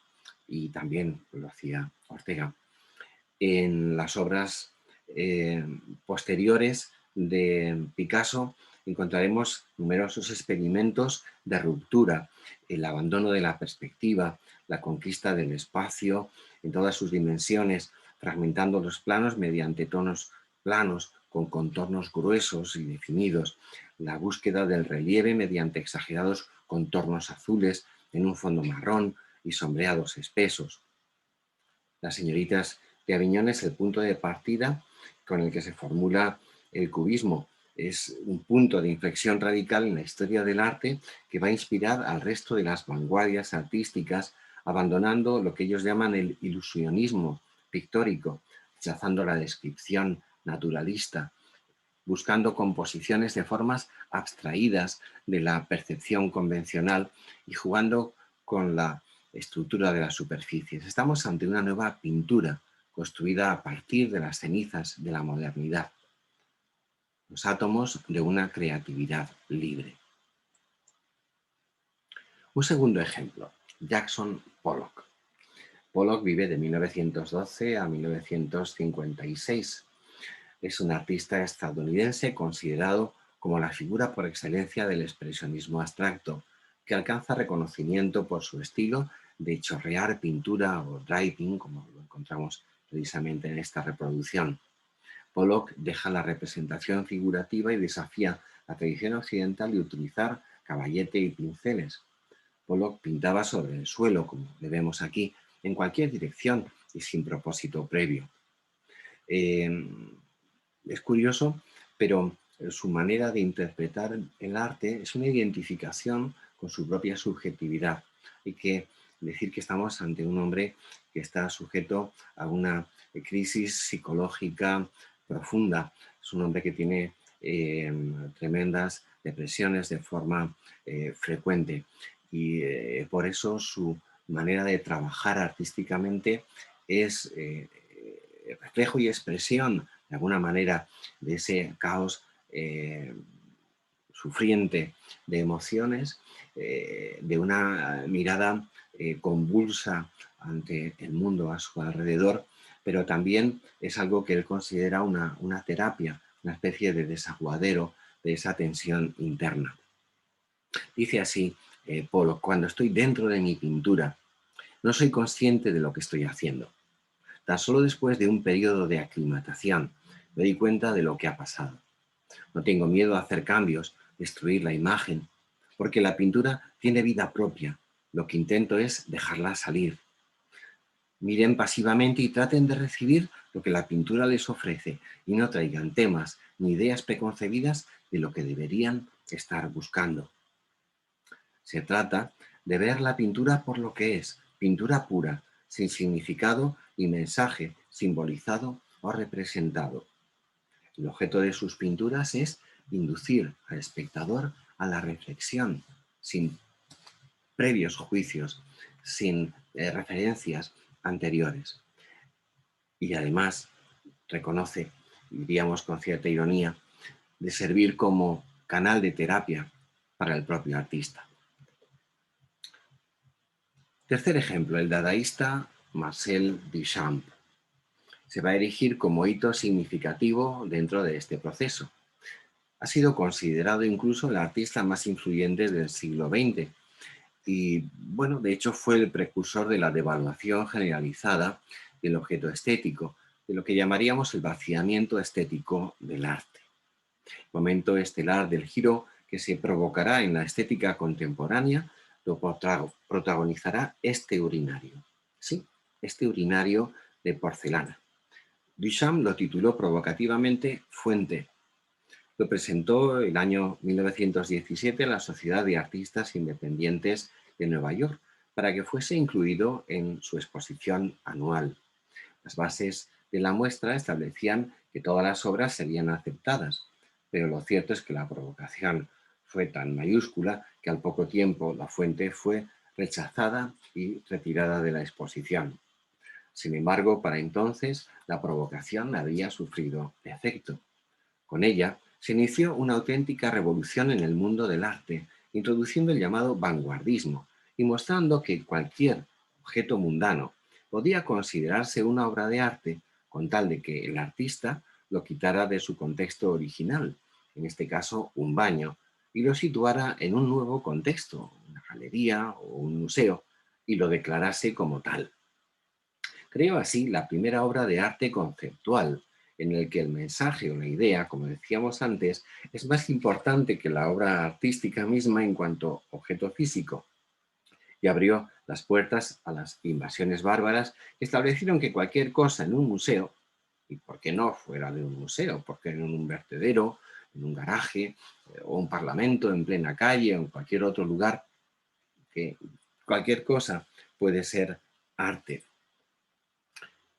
y también lo hacía Ortega. En las obras posteriores de Picasso encontraremos numerosos experimentos de ruptura, el abandono de la perspectiva, la conquista del espacio en todas sus dimensiones, fragmentando los planos mediante tonos planos con contornos gruesos y definidos, la búsqueda del relieve mediante exagerados contornos azules en un fondo marrón y sombreados espesos. Las señoritas de Aviñón es el punto de partida con el que se formula el cubismo. Es un punto de inflexión radical en la historia del arte que va a inspirar al resto de las vanguardias artísticas, abandonando lo que ellos llaman el ilusionismo pictórico, rechazando la descripción naturalista, buscando composiciones de formas abstraídas de la percepción convencional y jugando con la estructura de las superficies. Estamos ante una nueva pintura construida a partir de las cenizas de la modernidad, los átomos de una creatividad libre. Un segundo ejemplo, Jackson Pollock. Pollock vive de 1912 a 1956. Es un artista estadounidense considerado como la figura por excelencia del expresionismo abstracto, que alcanza reconocimiento por su estilo de chorrear pintura o draping, como lo encontramos precisamente en esta reproducción. Pollock deja la representación figurativa y desafía la tradición occidental de utilizar caballete y pinceles. Pollock pintaba sobre el suelo, como le vemos aquí, en cualquier dirección y sin propósito previo. Es curioso, pero su manera de interpretar el arte es una identificación con su propia subjetividad. Hay que decir que estamos ante un hombre que está sujeto a una crisis psicológica profunda. Es un hombre que tiene tremendas depresiones de forma frecuente, y por eso su manera de trabajar artísticamente es reflejo y expresión de alguna manera de ese caos sufriente de emociones, de una mirada convulsa ante el mundo a su alrededor, pero también es algo que él considera una terapia, una especie de desaguadero de esa tensión interna. Dice así Pollock: cuando estoy dentro de mi pintura, no soy consciente de lo que estoy haciendo. Tan solo después de un periodo de aclimatación me doy cuenta de lo que ha pasado. No tengo miedo a hacer cambios, destruir la imagen, porque la pintura tiene vida propia. Lo que intento es dejarla salir. Miren pasivamente y traten de recibir lo que la pintura les ofrece y no traigan temas ni ideas preconcebidas de lo que deberían estar buscando. Se trata de ver la pintura por lo que es, pintura pura, sin significado y mensaje simbolizado o representado. El objeto de sus pinturas es inducir al espectador a la reflexión, sin previos juicios, sin referencias anteriores. Y además reconoce, diríamos con cierta ironía, de servir como canal de terapia para el propio artista. Tercer ejemplo, el dadaísta Marcel Duchamp. Se va a erigir como hito significativo dentro de este proceso. Ha sido considerado incluso el artista más influyente del siglo XX y, bueno, de hecho fue el precursor de la devaluación generalizada del objeto estético, de lo que llamaríamos el vaciamiento estético del arte. Momento estelar del giro que se provocará en la estética contemporánea lo protagonizará este urinario. Sí, este urinario de porcelana. Duchamp lo tituló provocativamente Fuente. Lo presentó el año 1917 a la Sociedad de Artistas Independientes de Nueva York para que fuese incluido en su exposición anual. Las bases de la muestra establecían que todas las obras serían aceptadas, pero lo cierto es que la provocación fue tan mayúscula que al poco tiempo la fuente fue rechazada y retirada de la exposición. Sin embargo, para entonces la provocación había sufrido efecto. Con ella se inició una auténtica revolución en el mundo del arte, introduciendo el llamado vanguardismo y mostrando que cualquier objeto mundano podía considerarse una obra de arte con tal de que el artista lo quitara de su contexto original, en este caso un baño, y lo situara en un nuevo contexto, una galería o un museo, y lo declarase como tal. Creó así la primera obra de arte conceptual, en el que el mensaje o la idea, como decíamos antes, es más importante que la obra artística misma en cuanto objeto físico, y abrió las puertas a las invasiones bárbaras que establecieron que cualquier cosa en un museo, y por qué no fuera de un museo, porque en un vertedero, en un garaje, o un parlamento en plena calle o en cualquier otro lugar, que cualquier cosa puede ser arte.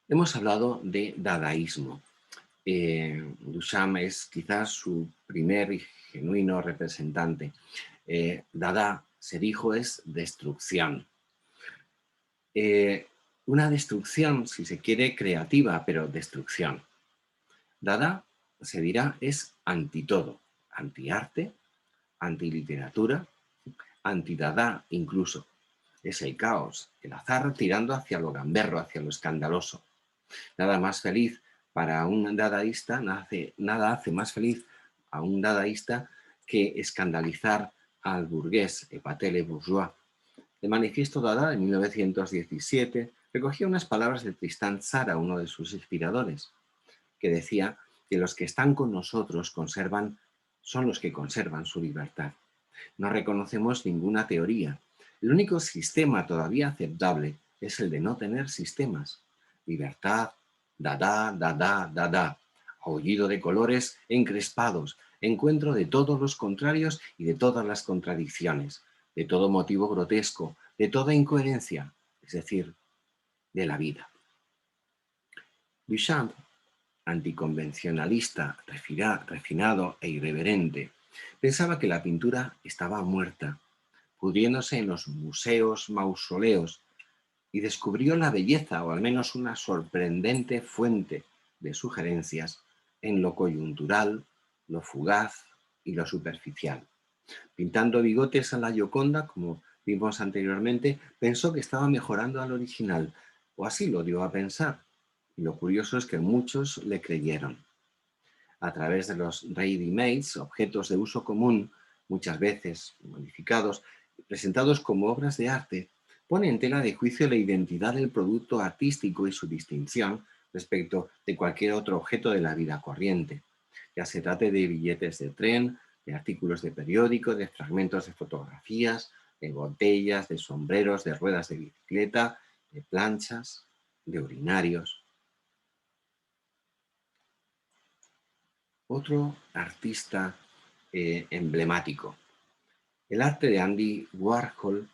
Hemos hablado de dadaísmo. Duchamp es quizás su primer y genuino representante. Dada, se dijo, es destrucción. Una destrucción, si se quiere, creativa, pero destrucción. Dada, se dirá, es anti todo, anti-arte, anti-literatura, anti-dada incluso. Es el caos, el azar tirando hacia lo gamberro, hacia lo escandaloso. Nada más feliz para un dadaísta, nada hace más feliz a un dadaísta que escandalizar al burgués, épater le bourgeois. El Manifiesto Dada de 1917 recogía unas palabras de Tristan Tzara, uno de sus inspiradores, que decía que los que están con nosotros son los que conservan su libertad. No reconocemos ninguna teoría. El único sistema todavía aceptable es el de no tener sistemas. Libertad, dada, dada, dada, aullido de colores encrespados, encuentro de todos los contrarios y de todas las contradicciones, de todo motivo grotesco, de toda incoherencia, es decir, de la vida. Duchamp, anticonvencionalista, refinado e irreverente, pensaba que la pintura estaba muerta, pudriéndose en los museos, mausoleos, y descubrió la belleza, o al menos una sorprendente fuente de sugerencias, en lo coyuntural, lo fugaz y lo superficial. Pintando bigotes a la Gioconda, como vimos anteriormente, pensó que estaba mejorando al original, o así lo dio a pensar, y lo curioso es que muchos le creyeron. A través de los ready-mades, objetos de uso común, muchas veces modificados, presentados como obras de arte, pone en tela de juicio la identidad del producto artístico y su distinción respecto de cualquier otro objeto de la vida corriente, ya se trate de billetes de tren, de artículos de periódico, de fragmentos de fotografías, de botellas, de sombreros, de ruedas de bicicleta, de planchas, de urinarios. Otro artista emblemático. El arte de Andy Warhol,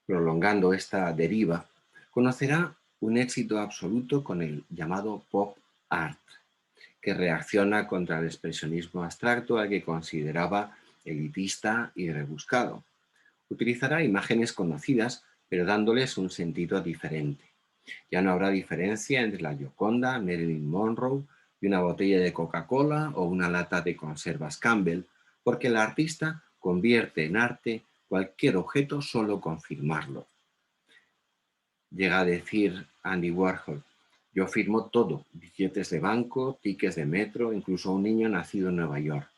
prolongando esta deriva, conocerá un éxito absoluto con el llamado pop art, que reacciona contra el expresionismo abstracto al que consideraba elitista y rebuscado. Utilizará imágenes conocidas, pero dándoles un sentido diferente. Ya no habrá diferencia entre la Gioconda, Marilyn Monroe y una botella de Coca-Cola o una lata de conservas Campbell, porque el artista convierte en arte cualquier objeto solo con firmarlo. Llega a decir Andy Warhol: yo firmo todo, billetes de banco, tickets de metro, incluso a un niño nacido en Nueva York.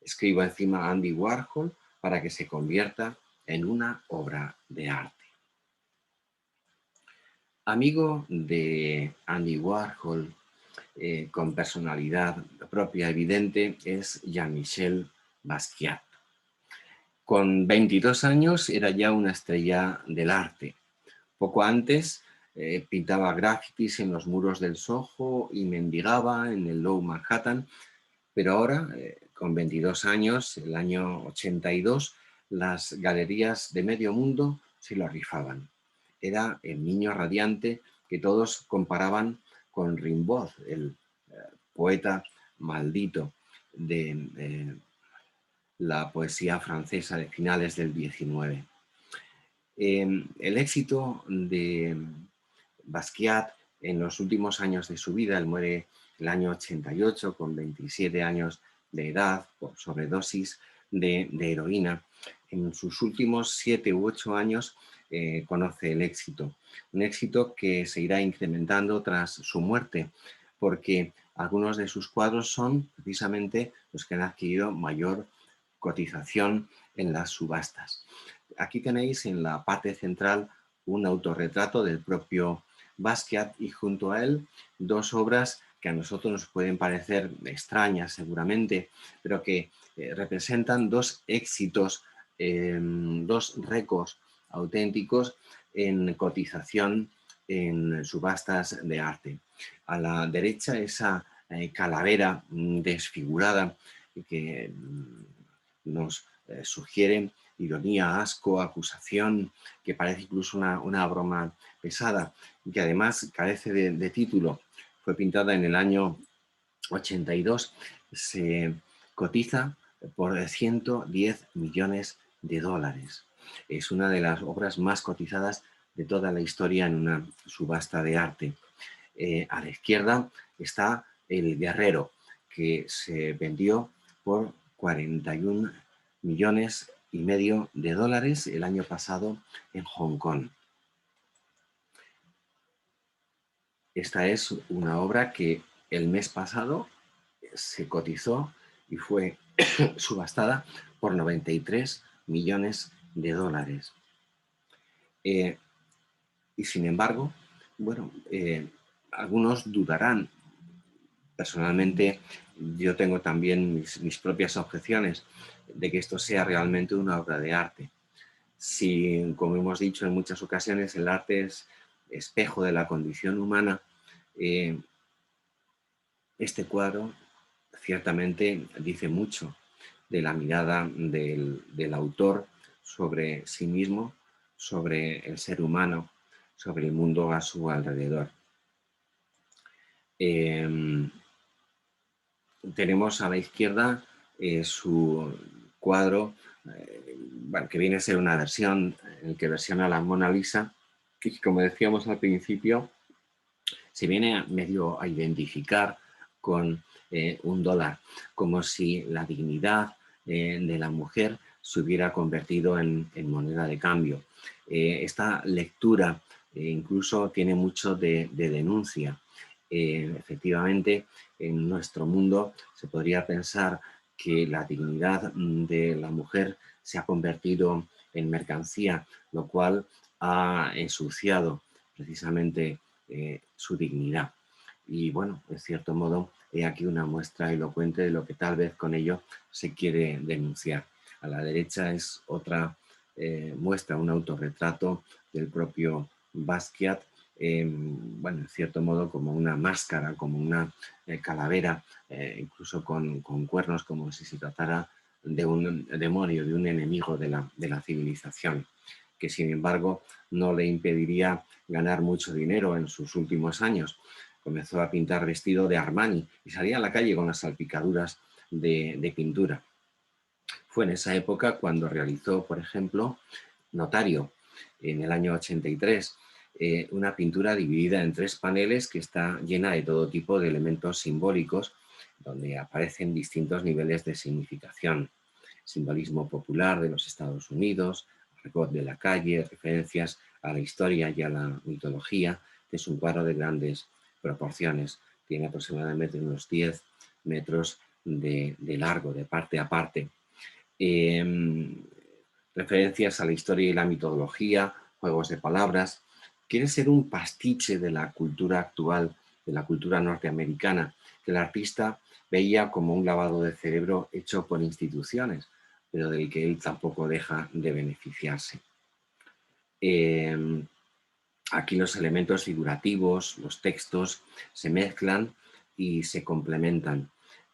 Escribo encima a Andy Warhol para que se convierta en una obra de arte. Amigo de Andy Warhol, con personalidad propia evidente, es Jean-Michel Basquiat. Con 22 años era ya una estrella del arte. Poco antes pintaba grafitis en los muros del Soho y mendigaba en el Low Manhattan, pero ahora, con 22 años, el año 82, las galerías de medio mundo se lo rifaban. Era el niño radiante que todos comparaban con Rimbaud, el poeta maldito de la poesía francesa de finales del XIX. El éxito de Basquiat en los últimos años de su vida, él muere el año 88 con 27 años de edad por sobredosis de heroína. En sus últimos 7 u 8 años conoce el éxito, un éxito que se irá incrementando tras su muerte, porque algunos de sus cuadros son precisamente los que han adquirido mayor cotización en las subastas. Aquí tenéis en la parte central un autorretrato del propio Basquiat y junto a él dos obras que a nosotros nos pueden parecer extrañas seguramente, pero que representan dos éxitos, dos récords auténticos en cotización en subastas de arte. A la derecha esa calavera desfigurada que nos sugiere ironía, asco, acusación, que parece incluso una broma pesada y que además carece de título. Fue pintada en el año 82, se cotiza por 110 millones de dólares. Es una de las obras más cotizadas de toda la historia en una subasta de arte. A la izquierda está El Guerrero, que se vendió por 41 millones y medio de dólares el año pasado en Hong Kong. Esta es una obra que el mes pasado se cotizó y fue subastada por 93 millones de dólares. Y sin embargo, bueno, algunos dudarán. Personalmente, yo tengo también mis propias objeciones de que esto sea realmente una obra de arte. Si, como hemos dicho en muchas ocasiones, el arte es espejo de la condición humana, este cuadro ciertamente dice mucho de la mirada del autor sobre sí mismo, sobre el ser humano, sobre el mundo a su alrededor. Tenemos a la izquierda su cuadro, bueno, que viene a ser una versión en el que versiona la Mona Lisa, y como decíamos al principio, se viene medio a identificar con un dólar, como si la dignidad de la mujer se hubiera convertido en moneda de cambio. Esta lectura incluso tiene mucho de denuncia. Efectivamente, en nuestro mundo se podría pensar que la dignidad de la mujer se ha convertido en mercancía, lo cual ha ensuciado precisamente su dignidad. Y bueno, en cierto modo, he aquí una muestra elocuente de lo que tal vez con ello se quiere denunciar. A la derecha es otra muestra, un autorretrato del propio Basquiat, bueno, en cierto modo como una máscara, como una calavera, incluso con cuernos, como si se tratara de un demonio, de un enemigo de la civilización, que sin embargo no le impediría ganar mucho dinero en sus últimos años. Comenzó a pintar vestido de Armani y salía a la calle con las salpicaduras de pintura. Fue en esa época cuando realizó, por ejemplo, Notario, en el año 83, una pintura dividida en 3 paneles que está llena de todo tipo de elementos simbólicos, donde aparecen distintos niveles de significación. Simbolismo popular de los Estados Unidos, argot de la calle, referencias a la historia y a la mitología. Es un cuadro de grandes proporciones, tiene aproximadamente unos 10 metros de largo, de parte a parte. Referencias a la historia y la mitología, juegos de palabras. Quiere ser un pastiche de la cultura actual, de la cultura norteamericana, que el artista veía como un lavado de cerebro hecho por instituciones, pero del que él tampoco deja de beneficiarse. Aquí los elementos figurativos, los textos, se mezclan y se complementan.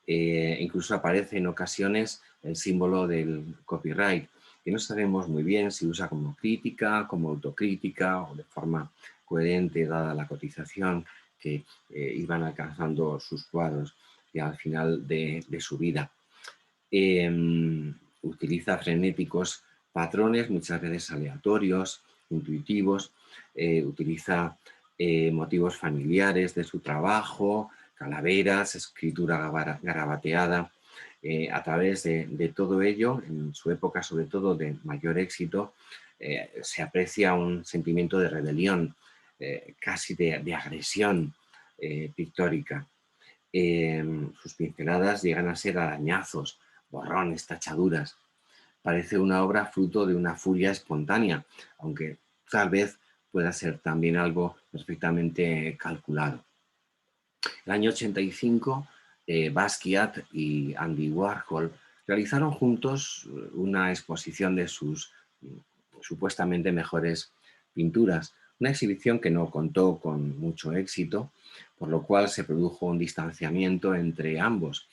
Incluso aparece en ocasiones el símbolo del copyright, que no sabemos muy bien si usa como crítica, como autocrítica o de forma coherente dada la cotización que iban alcanzando sus cuadros y al final de su vida. Utiliza frenéticos patrones, muchas veces aleatorios, intuitivos, utiliza motivos familiares de su trabajo, calaveras, escritura garabateada. A través de todo ello, en su época sobre todo de mayor éxito, se aprecia un sentimiento de rebelión, casi de agresión pictórica. Sus pinceladas llegan a ser arañazos, borrones, tachaduras. Parece una obra fruto de una furia espontánea, aunque tal vez pueda ser también algo perfectamente calculado. El año 85, Basquiat y Andy Warhol realizaron juntos una exposición de sus supuestamente mejores pinturas, una exhibición que no contó con mucho éxito, por lo cual se produjo un distanciamiento entre ambos.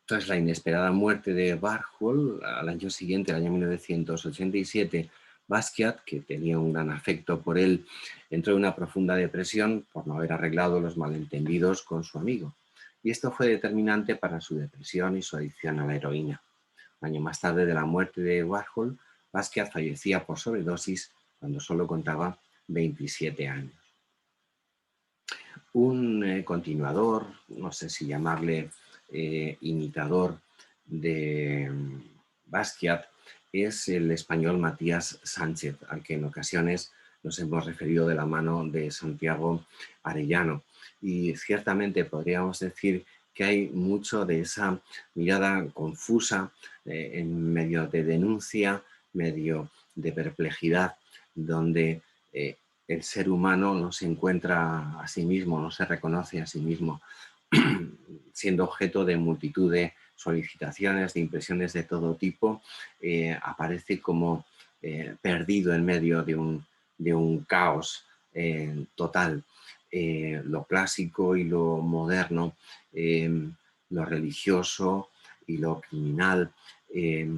Tras la inesperada muerte de Warhol, al año siguiente, el año 1987, Basquiat, que tenía un gran afecto por él, entró en una profunda depresión por no haber arreglado los malentendidos con su amigo. Y esto fue determinante para su depresión y su adicción a la heroína. Un año más tarde de la muerte de Warhol, Basquiat fallecía por sobredosis cuando solo contaba 27 años. Un continuador, no sé si llamarle imitador de Basquiat, es el español Matías Sánchez, al que en ocasiones nos hemos referido de la mano de Santiago Arellano. Y ciertamente podríamos decir que hay mucho de esa mirada confusa, en medio de denuncia, medio de perplejidad, donde el ser humano no se encuentra a sí mismo, no se reconoce a sí mismo, siendo objeto de multitud de solicitaciones, de impresiones de todo tipo, aparece como perdido en medio de un caos total. Lo clásico y lo moderno, lo religioso y lo criminal, eh,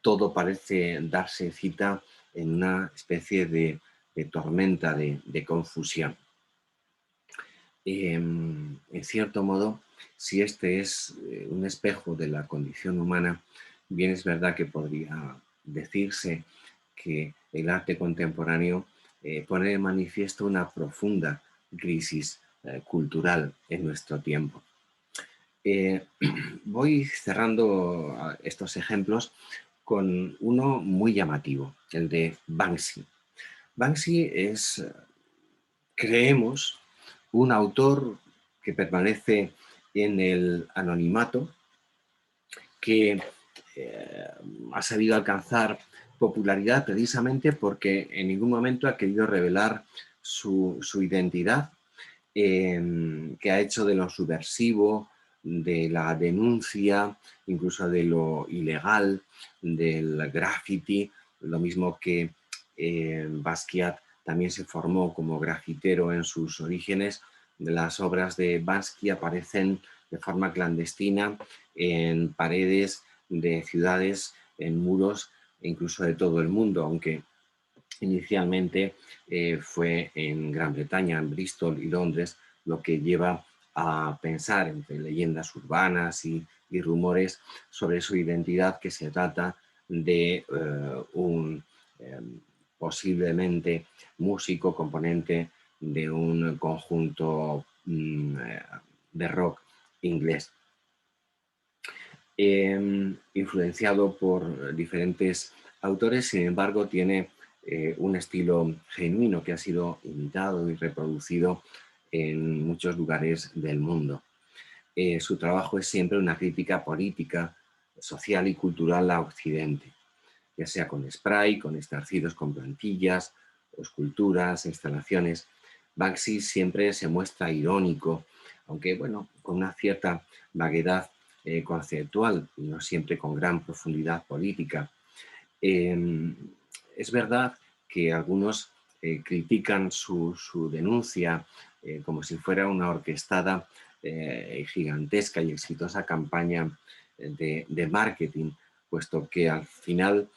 todo parece darse cita en una especie de tormenta, de confusión. En cierto modo, si este es un espejo de la condición humana, bien es verdad que podría decirse que el arte contemporáneo pone de manifiesto una profunda crisis cultural en nuestro tiempo. Eh, Voy cerrando estos ejemplos con uno muy llamativo, el de Banksy. Banksy es, creemos, un autor que permanece en el anonimato, que eh, ha sabido alcanzar popularidad precisamente porque en ningún momento ha querido revelar su identidad, que ha hecho de lo subversivo, de la denuncia, incluso de lo ilegal, del graffiti, lo mismo que Basquiat también se formó como grafitero en sus orígenes. Las obras de Basquiat aparecen de forma clandestina en paredes de ciudades, en muros, e incluso de todo el mundo, aunque inicialmente fue en Gran Bretaña, en Bristol y Londres, lo que lleva a pensar entre leyendas urbanas y rumores sobre su identidad, que se trata de un eh, posiblemente músico, componente de un conjunto de rock inglés. Influenciado por diferentes autores, sin embargo, tiene un estilo genuino que ha sido imitado y reproducido en muchos lugares del mundo. Su trabajo es siempre una crítica política, social y cultural a Occidente, ya sea con spray, con estarcidos con plantillas, o esculturas, instalaciones. Banksy siempre se muestra irónico, aunque bueno, con una cierta vaguedad conceptual y no siempre con gran profundidad política. Es verdad que algunos critican su denuncia como si fuera una orquestada gigantesca y exitosa campaña de marketing, puesto que al final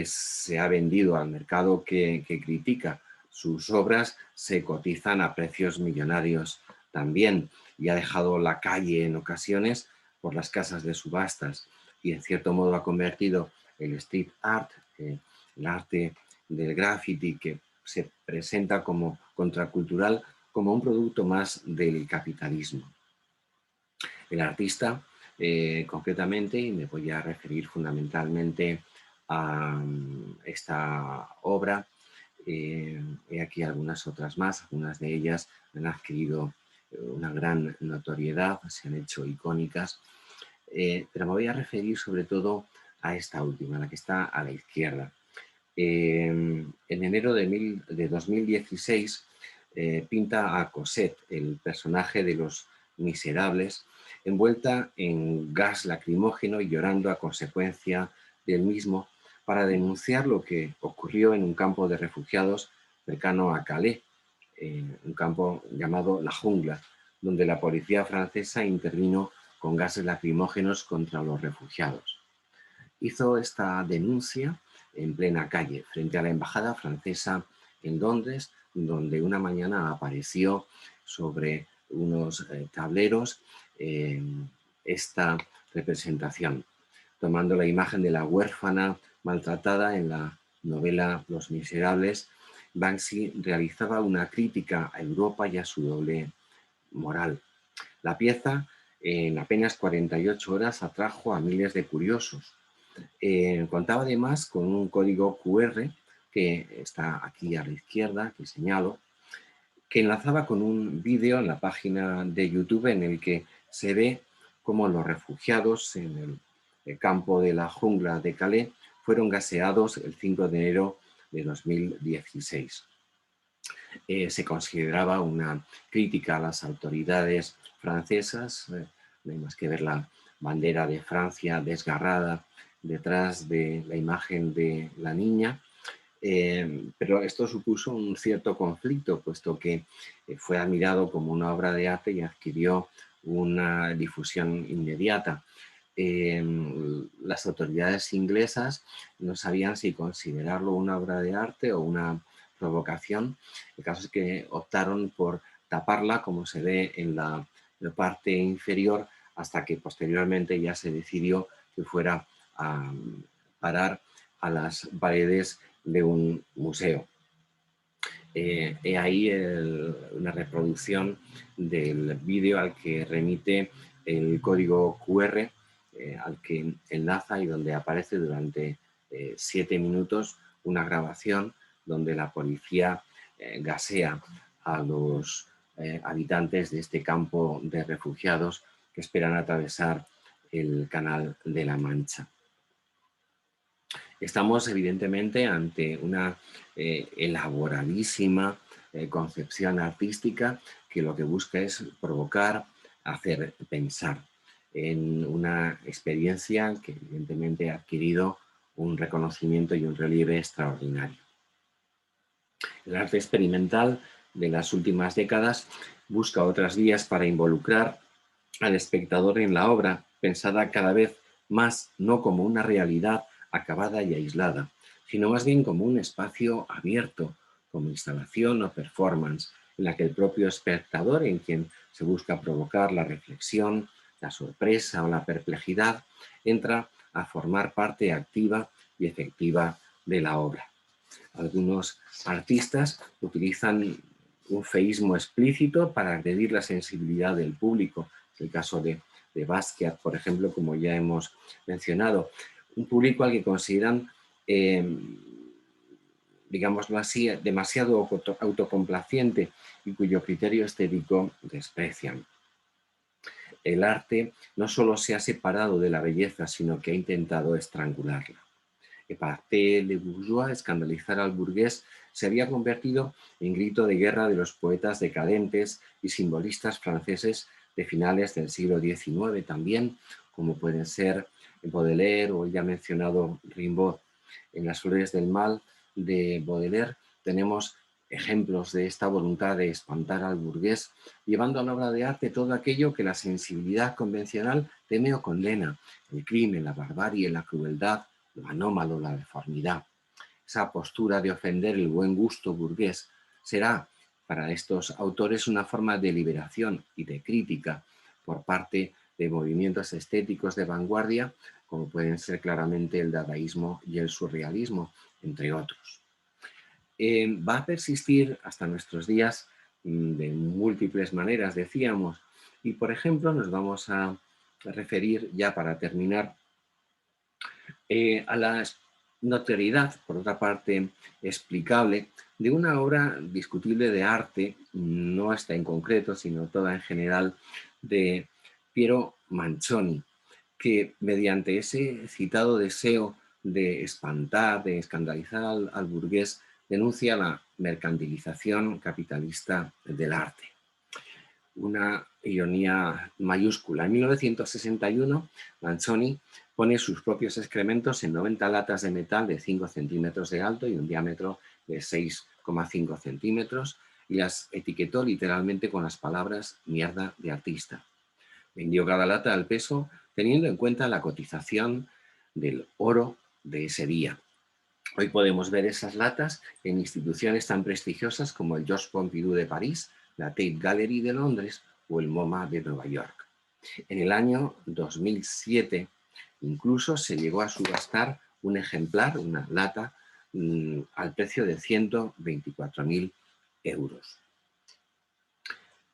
se ha vendido al mercado que critica. Sus obras se cotizan a precios millonarios también y ha dejado la calle en ocasiones por las casas de subastas y en cierto modo ha convertido el street art, el arte del graffiti que se presenta como contracultural, como un producto más del capitalismo. El artista, concretamente, y me voy a referir fundamentalmente a esta obra, he aquí algunas otras más, algunas de ellas han adquirido una gran notoriedad, se han hecho icónicas, pero me voy a referir sobre todo a esta última, la que está a la izquierda. En enero de 2016 pinta a Cosette, el personaje de Los Miserables, envuelta en gas lacrimógeno y llorando a consecuencia del mismo, para denunciar lo que ocurrió en un campo de refugiados cercano a Calais, un campo llamado La Jungla, donde la policía francesa intervino con gases lacrimógenos contra los refugiados. Hizo esta denuncia en plena calle, frente a la embajada francesa en Londres, donde una mañana apareció sobre unos tableros esta representación, tomando la imagen de la huérfana maltratada en la novela Los Miserables. Banksy realizaba una crítica a Europa y a su doble moral. La pieza, en apenas 48 horas, atrajo a miles de curiosos. Contaba además con un código QR que está aquí a la izquierda, que señalo, que enlazaba con un vídeo en la página de YouTube en el que se ve cómo los refugiados en el campo de la jungla de Calais fueron gaseados el 5 de enero de 2016. Se consideraba una crítica a las autoridades francesas, no hay más que ver la bandera de Francia desgarrada detrás de la imagen de la niña, pero esto supuso un cierto conflicto, puesto que fue admirado como una obra de arte y adquirió una difusión inmediata. Las autoridades inglesas no sabían si considerarlo una obra de arte o una provocación. El caso es que optaron por taparla, como se ve en la parte inferior, hasta que posteriormente ya se decidió que fuera a parar a las paredes de un museo. He ahí una reproducción del vídeo al que remite el código QR, al que enlaza y donde aparece durante 7 minutos una grabación donde la policía gasea a los habitantes de este campo de refugiados que esperan atravesar el Canal de la Mancha. Estamos evidentemente ante una elaboradísima concepción artística que lo que busca es provocar, hacer pensar en una experiencia que evidentemente ha adquirido un reconocimiento y un relieve extraordinario. El arte experimental de las últimas décadas busca otras vías para involucrar al espectador en la obra, pensada cada vez más no como una realidad acabada y aislada, sino más bien como un espacio abierto, como instalación o performance, en la que el propio espectador, en quien se busca provocar la reflexión, la sorpresa o la perplejidad, entra a formar parte activa y efectiva de la obra. Algunos artistas utilizan un feísmo explícito para agredir la sensibilidad del público. Es el caso de Basquiat, por ejemplo, como ya hemos mencionado. Un público al que consideran, digámoslo así, demasiado autocomplaciente y cuyo criterio estético desprecian. El arte no solo se ha separado de la belleza, sino que ha intentado estrangularla. Épaté Le Bourgeois, escandalizar al burgués, se había convertido en grito de guerra de los poetas decadentes y simbolistas franceses de finales del siglo XIX también, como pueden ser Baudelaire o ya mencionado Rimbaud. En Las flores del mal, de Baudelaire tenemos ejemplos de esta voluntad de espantar al burgués, llevando a la obra de arte todo aquello que la sensibilidad convencional teme o condena: el crimen, la barbarie, la crueldad, lo anómalo, la deformidad. Esa postura de ofender el buen gusto burgués será para estos autores una forma de liberación y de crítica por parte de movimientos estéticos de vanguardia, como pueden ser claramente el dadaísmo y el surrealismo, entre otros. Va a persistir hasta nuestros días de múltiples maneras, decíamos, y por ejemplo nos vamos a referir, ya para terminar, a la notoriedad, por otra parte explicable, de una obra discutible de arte, no esta en concreto, sino toda en general, de Piero Manzoni, que mediante ese citado deseo de espantar, de escandalizar al burgués, denuncia la mercantilización capitalista del arte. Una ironía mayúscula. En 1961, Manzoni pone sus propios excrementos en 90 latas de metal de 5 centímetros de alto y un diámetro de 6,5 centímetros y las etiquetó literalmente con las palabras "mierda de artista". Vendió cada lata al peso teniendo en cuenta la cotización del oro de ese día. Hoy podemos ver esas latas en instituciones tan prestigiosas como el Georges Pompidou de París, la Tate Gallery de Londres o el MoMA de Nueva York. En el año 2007 incluso se llegó a subastar un ejemplar, una lata, al precio de 124.000 euros.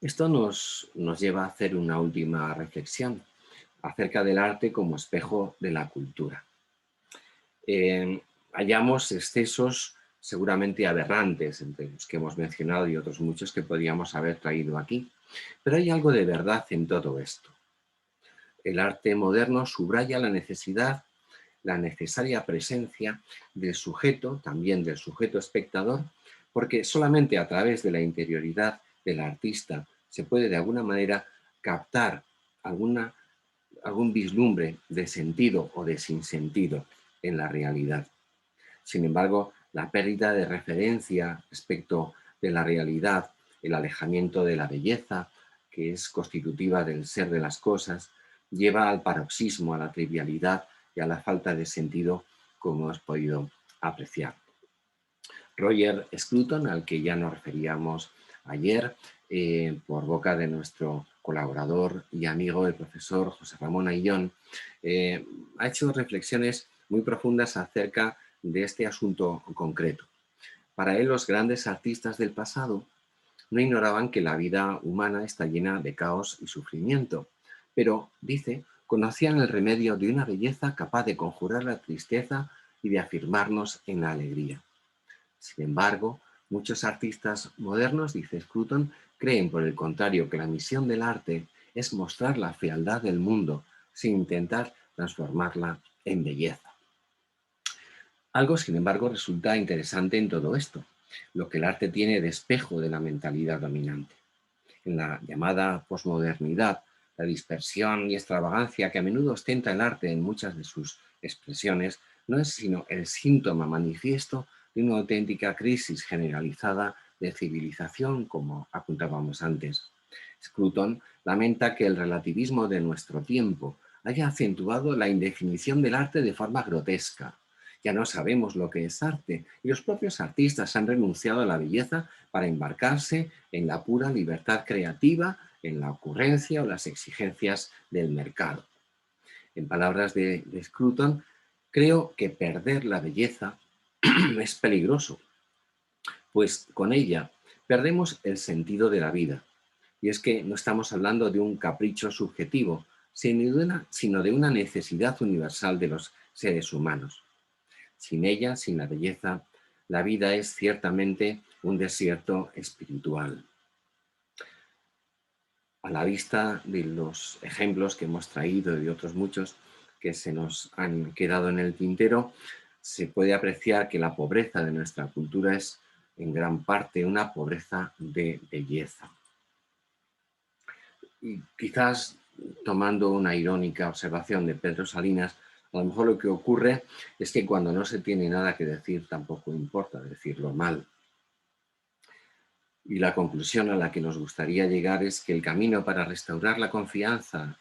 Esto nos lleva a hacer una última reflexión acerca del arte como espejo de la cultura. Hallamos excesos seguramente aberrantes, entre los que hemos mencionado y otros muchos que podríamos haber traído aquí, pero hay algo de verdad en todo esto. El arte moderno subraya la necesidad, la necesaria presencia del sujeto, también del sujeto espectador, porque solamente a través de la interioridad del artista se puede de alguna manera captar algún vislumbre de sentido o de sinsentido en la realidad. Sin embargo, la pérdida de referencia respecto de la realidad, el alejamiento de la belleza, que es constitutiva del ser de las cosas, lleva al paroxismo, a la trivialidad y a la falta de sentido, como hemos podido apreciar. Roger Scruton, al que ya nos referíamos ayer, por boca de nuestro colaborador y amigo, el profesor José Ramón Ayllón, ha hecho reflexiones muy profundas acerca de este asunto concreto. Para él, los grandes artistas del pasado no ignoraban que la vida humana está llena de caos y sufrimiento, pero, dice, conocían el remedio de una belleza capaz de conjurar la tristeza y de afirmarnos en la alegría. Sin embargo, muchos artistas modernos, dice Scruton, creen por el contrario que la misión del arte es mostrar la fealdad del mundo sin intentar transformarla en belleza. Algo, sin embargo, resulta interesante en todo esto, lo que el arte tiene de espejo de la mentalidad dominante. En la llamada posmodernidad, la dispersión y extravagancia que a menudo ostenta el arte en muchas de sus expresiones no es sino el síntoma manifiesto de una auténtica crisis generalizada de civilización, como apuntábamos antes. Scruton lamenta que el relativismo de nuestro tiempo haya acentuado la indefinición del arte de forma grotesca. Ya no sabemos lo que es arte y los propios artistas han renunciado a la belleza para embarcarse en la pura libertad creativa, en la ocurrencia o las exigencias del mercado. En palabras de Scruton, creo que perder la belleza es peligroso, pues con ella perdemos el sentido de la vida. Y es que no estamos hablando de un capricho subjetivo, sino de una necesidad universal de los seres humanos. Sin ella, sin la belleza, la vida es ciertamente un desierto espiritual. A la vista de los ejemplos que hemos traído y de otros muchos que se nos han quedado en el tintero, se puede apreciar que la pobreza de nuestra cultura es en gran parte una pobreza de belleza. Y quizás tomando una irónica observación de Pedro Salinas, A lo mejor lo que ocurre es que cuando no se tiene nada que decir tampoco importa decirlo mal. Y la conclusión a la que nos gustaría llegar es que el camino para restaurar la confianza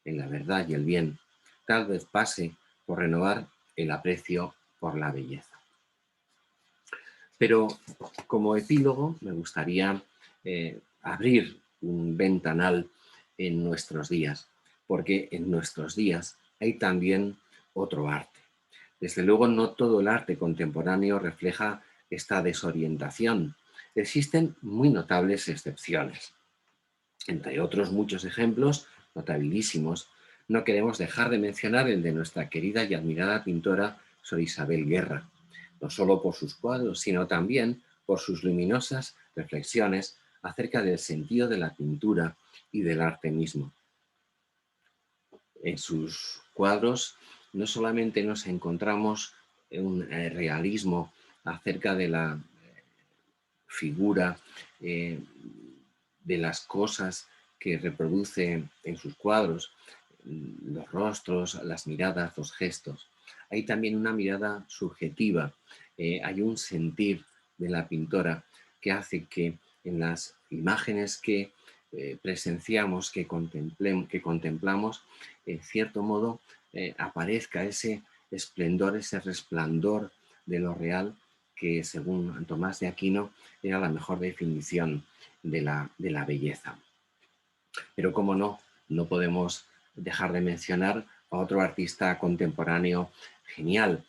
en la verdad y el bien tal vez pase por renovar el aprecio por la belleza. Pero como epílogo me gustaría abrir un ventanal en nuestros días, porque en nuestros días hay también otro arte. Desde luego no todo el arte contemporáneo refleja esta desorientación. Existen muy notables excepciones. Entre otros muchos ejemplos notabilísimos, no queremos dejar de mencionar el de nuestra querida y admirada pintora Sor Isabel Guerra, no solo por sus cuadros, sino también por sus luminosas reflexiones acerca del sentido de la pintura y del arte mismo. En sus cuadros no solamente nos encontramos un realismo acerca de la figura, de las cosas que reproduce en sus cuadros, los rostros, las miradas, los gestos. Hay también una mirada subjetiva, hay un sentir de la pintora que hace que en las imágenes que presenciamos, que contemplamos, en cierto modo aparezca ese esplendor, ese resplandor de lo real que según Tomás de Aquino era la mejor definición de la belleza. Pero cómo no, no podemos dejar de mencionar a otro artista contemporáneo genial,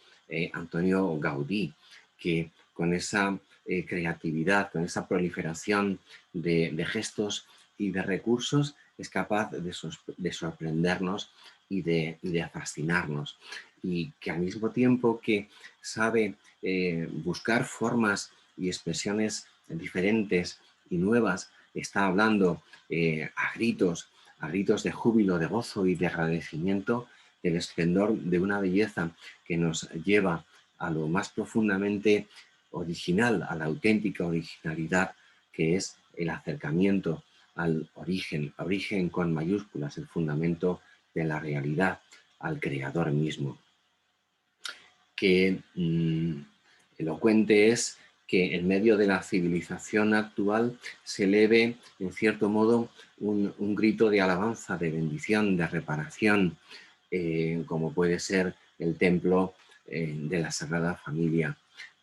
Antonio Gaudí, que con esa creatividad, con esa proliferación de gestos y de recursos es capaz de sorprendernos y de fascinarnos. Y que al mismo tiempo que sabe buscar formas y expresiones diferentes y nuevas, está hablando a gritos de júbilo, de gozo y de agradecimiento del esplendor de una belleza que nos lleva a lo más profundamente original, a la auténtica originalidad, que es el acercamiento al origen con mayúsculas, el fundamento de la realidad, al creador mismo. Que elocuente es que en medio de la civilización actual se eleve, en cierto modo, un grito de alabanza, de bendición, de reparación, como puede ser el templo de la Sagrada Familia,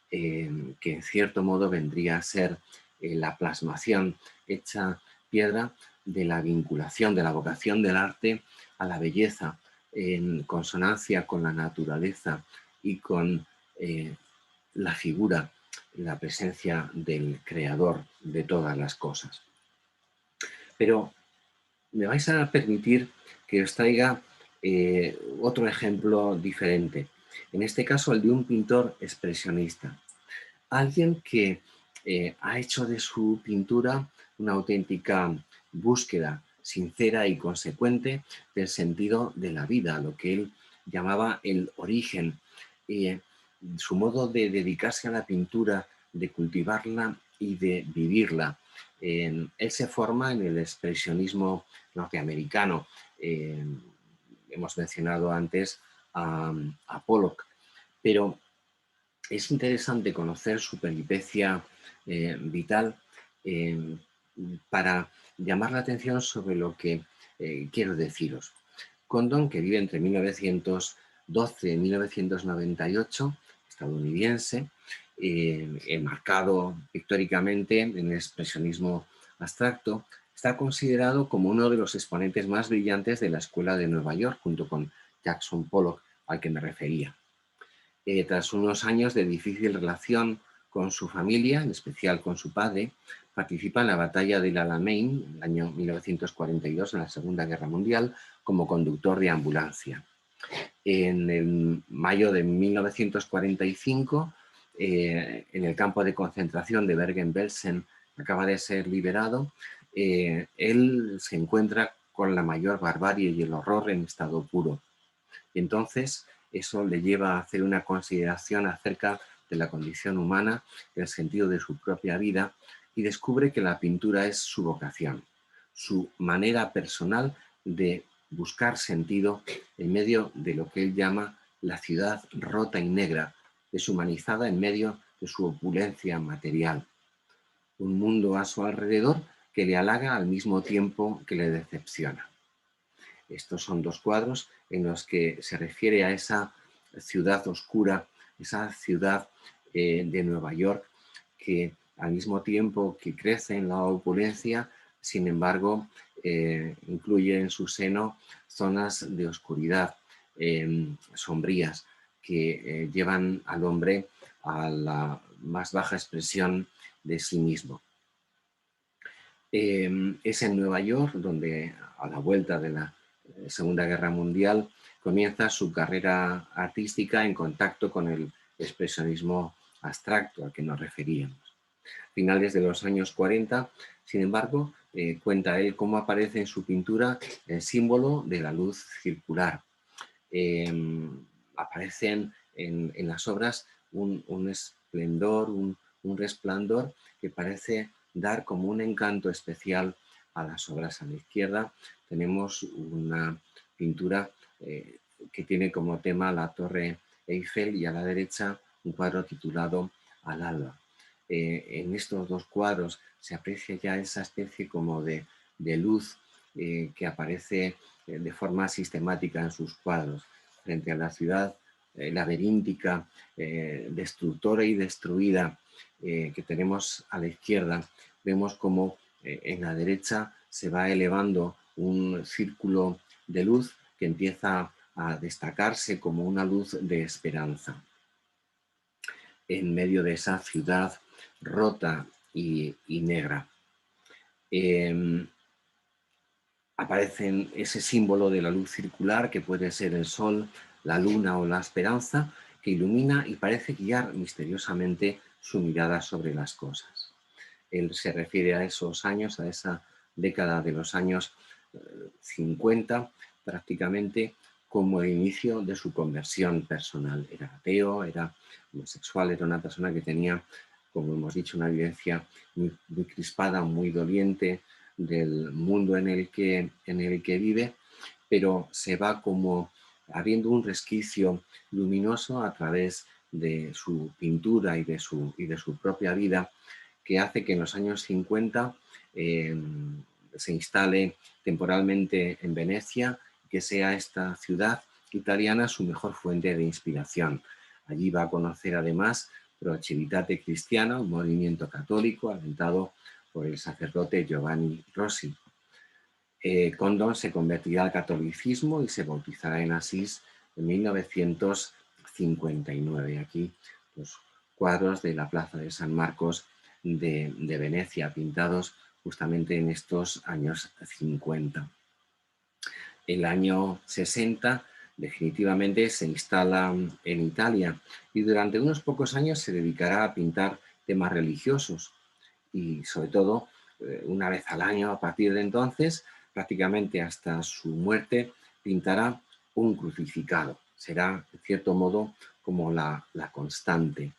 que en cierto modo vendría a ser la plasmación hecha piedra de la vinculación, de la vocación del arte a la belleza, en consonancia con la naturaleza y con la figura, la presencia del creador de todas las cosas. Pero me vais a permitir que os traiga otro ejemplo diferente. En este caso, el de un pintor expresionista. Alguien que ha hecho de su pintura una auténtica búsqueda sincera y consecuente del sentido de la vida, lo que él llamaba el origen. Su modo de dedicarse a la pintura, de cultivarla y de vivirla. Él se forma en el expresionismo norteamericano. Hemos mencionado antes a Pollock, pero es interesante conocer su peripecia vital para llamar la atención sobre lo que quiero deciros. Condon, que vive entre 1912 y 1998, estadounidense, enmarcado pictóricamente en el expresionismo abstracto, está considerado como uno de los exponentes más brillantes de la Escuela de Nueva York, junto con Jackson Pollock, al que me refería. Tras unos años de difícil relación con su familia, en especial con su padre, participa en la batalla del Alamein, en el año 1942, en la Segunda Guerra Mundial, como conductor de ambulancia. En el mayo de 1945, en el campo de concentración de Bergen-Belsen, acaba de ser liberado, él se encuentra con la mayor barbarie y el horror en estado puro. Y entonces eso le lleva a hacer una consideración acerca de la condición humana, el sentido de su propia vida, y descubre que la pintura es su vocación, su manera personal de buscar sentido en medio de lo que él llama la ciudad rota y negra, deshumanizada en medio de su opulencia material. Un mundo a su alrededor que le halaga al mismo tiempo que le decepciona. Estos son dos cuadros en los que se refiere a esa ciudad oscura, esa ciudad de Nueva York, que al mismo tiempo que crece en la opulencia, sin embargo, incluye en su seno zonas de oscuridad sombrías que llevan al hombre a la más baja expresión de sí mismo. Es en Nueva York donde, a la vuelta de la Segunda Guerra Mundial, comienza su carrera artística en contacto con el expresionismo abstracto al que nos referíamos. Finales de los años 40, sin embargo, cuenta él cómo aparece en su pintura el símbolo de la luz circular. Aparecen en las obras un esplendor, un resplandor que parece dar como un encanto especial a las obras. A la izquierda tenemos una pintura que tiene como tema la Torre Eiffel y a la derecha un cuadro titulado Al alba. En estos dos cuadros se aprecia ya esa especie como de luz que aparece de forma sistemática en sus cuadros, frente a la ciudad laberíntica, destructora y destruida que tenemos a la izquierda. Vemos como en la derecha se va elevando un círculo de luz que empieza a destacarse como una luz de esperanza. En medio de esa ciudad rota y negra. Aparece ese símbolo de la luz circular que puede ser el sol, la luna o la esperanza, que ilumina y parece guiar misteriosamente su mirada sobre las cosas. Él se refiere a esos años, a esa década de los años 50, prácticamente como el inicio de su conversión personal. Era ateo, era homosexual, era una persona que tenía, como hemos dicho, una vivencia muy crispada, muy doliente del mundo en el que vive, pero se va como abriendo un resquicio luminoso a través de su pintura y de su propia vida, que hace que en los años 50 se instale temporalmente en Venecia, que sea esta ciudad italiana su mejor fuente de inspiración. Allí va a conocer además Pro Civitate Cristiana, un movimiento católico alentado por el sacerdote Giovanni Rossi. Condon se convertirá al catolicismo y se bautizará en Asís en 1959. Aquí los cuadros de la Plaza de San Marcos de Venecia, pintados justamente en estos años 50. El año 60 definitivamente se instala en Italia y durante unos pocos años se dedicará a pintar temas religiosos y sobre todo una vez al año a partir de entonces, prácticamente hasta su muerte, pintará un crucificado. Será, de cierto modo, como la constante.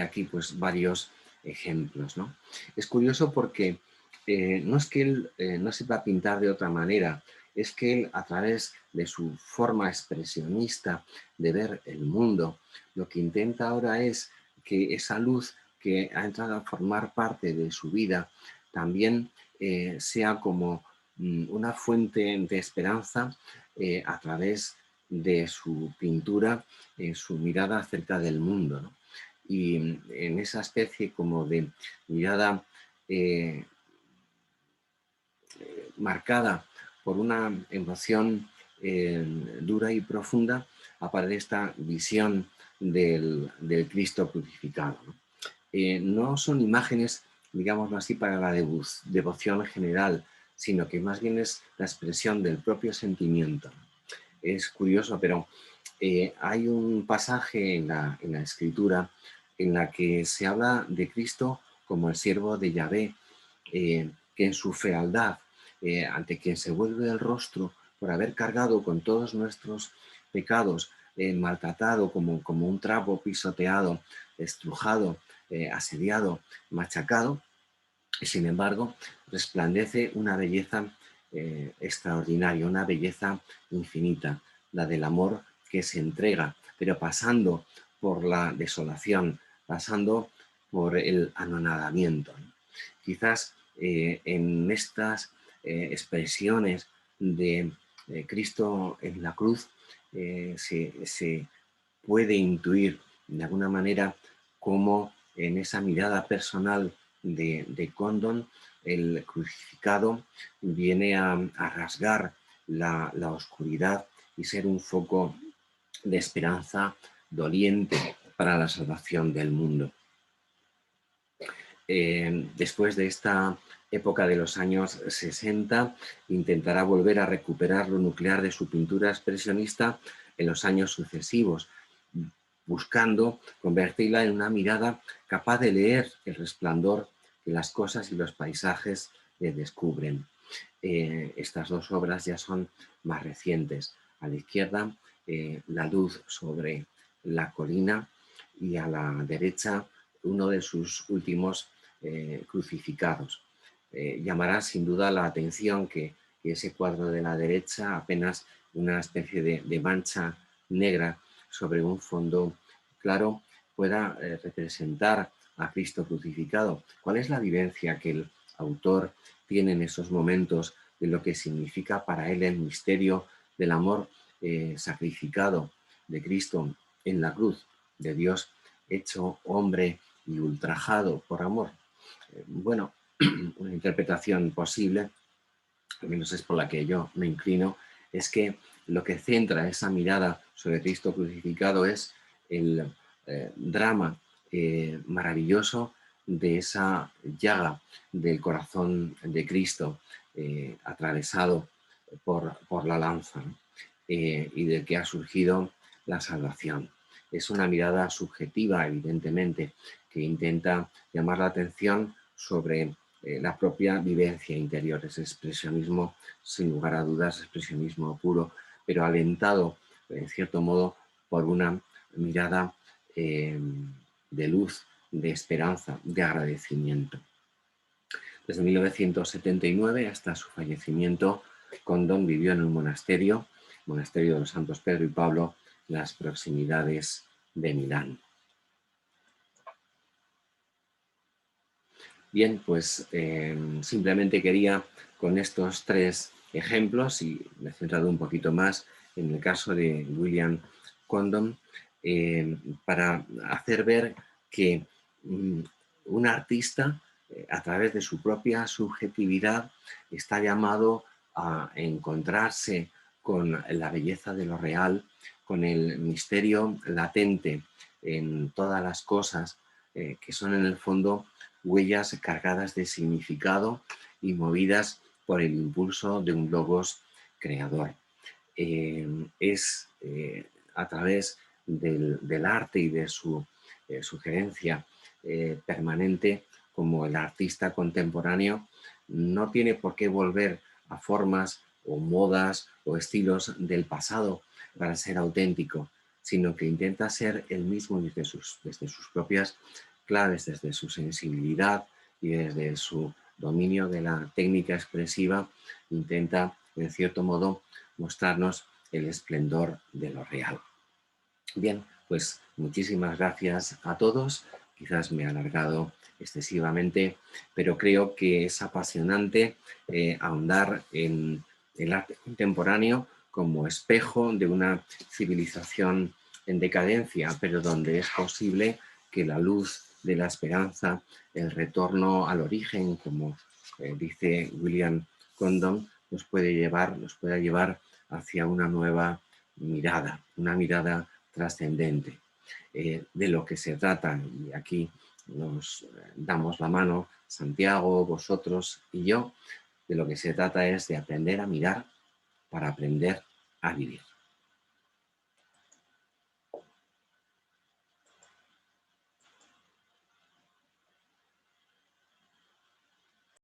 Aquí pues varios ejemplos, ¿no? Es curioso porque no es que él no sepa pintar de otra manera, es que él, a través de su forma expresionista de ver el mundo, lo que intenta ahora es que esa luz que ha entrado a formar parte de su vida también sea como una fuente de esperanza a través de su pintura, su mirada acerca del mundo, ¿no? Y en esa especie como de mirada marcada por una emoción dura y profunda, aparece esta visión del Cristo crucificado, ¿no? No son imágenes, digámoslo así, para la devoción general, sino que más bien es la expresión del propio sentimiento. Es curioso, pero hay un pasaje en la Escritura en la que se habla de Cristo como el siervo de Yahvé, que en su fealdad, ante quien se vuelve el rostro por haber cargado con todos nuestros pecados, maltratado como un trapo pisoteado, estrujado, asediado, machacado, y sin embargo resplandece una belleza extraordinaria, una belleza infinita. la del amor que se entrega, pero pasando por la desolación, pasando por el anonadamiento, ¿no? Quizás en estas expresiones de Cristo en la cruz se puede intuir de alguna manera cómo en esa mirada personal de Condon el crucificado viene a rasgar la oscuridad y ser un foco de esperanza doliente para la salvación del mundo. Después de esta época de los años 60, intentará volver a recuperar lo nuclear de su pintura expresionista en los años sucesivos, buscando convertirla en una mirada capaz de leer el resplandor que las cosas y los paisajes le descubren. Estas dos obras ya son más recientes. A la izquierda, la luz sobre la colina, y a la derecha, uno de sus últimos crucificados. Llamará sin duda la atención que ese cuadro de la derecha, apenas una especie de mancha negra sobre un fondo claro, pueda representar a Cristo crucificado. ¿Cuál es la vivencia que el autor tiene en esos momentos de lo que significa para él el misterio del amor sacrificado de Cristo en la cruz, de Dios hecho hombre y ultrajado por amor? Bueno, una interpretación posible, al menos es por la que yo me inclino, es que lo que centra esa mirada sobre Cristo crucificado es el drama maravilloso de esa llaga del corazón de Cristo atravesado por la lanza, ¿no? Y del que ha surgido la salvación. Es una mirada subjetiva, evidentemente, que intenta llamar la atención sobre la propia vivencia interior. Es expresionismo, sin lugar a dudas, expresionismo puro, pero alentado, en cierto modo, por una mirada de luz, de esperanza, de agradecimiento. Desde 1979 hasta su fallecimiento, Condon vivió en un monasterio, monasterio de los Santos Pedro y Pablo, en las proximidades de Milán. Bien, pues simplemente quería con estos tres ejemplos, y me he centrado un poquito más en el caso de William Condon, para hacer ver que un artista, a través de su propia subjetividad, está llamado a encontrarse con la belleza de lo real, con el misterio latente en todas las cosas, que son en el fondo huellas cargadas de significado y movidas por el impulso de un logos creador. Es a través del arte y de su sugerencia permanente como el artista contemporáneo no tiene por qué volver a formas o modas o estilos del pasado para ser auténtico, sino que intenta ser el mismo desde sus propias claves, desde su sensibilidad y desde su dominio de la técnica expresiva. Intenta, en cierto modo, mostrarnos el esplendor de lo real. Bien, pues muchísimas gracias a todos. Quizás me he alargado excesivamente, pero creo que es apasionante ahondar en el arte contemporáneo como espejo de una civilización en decadencia, pero donde es posible que la luz de la esperanza, el retorno al origen, como dice William Condon, nos pueda llevar hacia una nueva mirada, una mirada trascendente. De lo que se trata, y aquí nos damos la mano, Santiago, vosotros y yo, de lo que se trata es de aprender a mirar para aprender a vivir.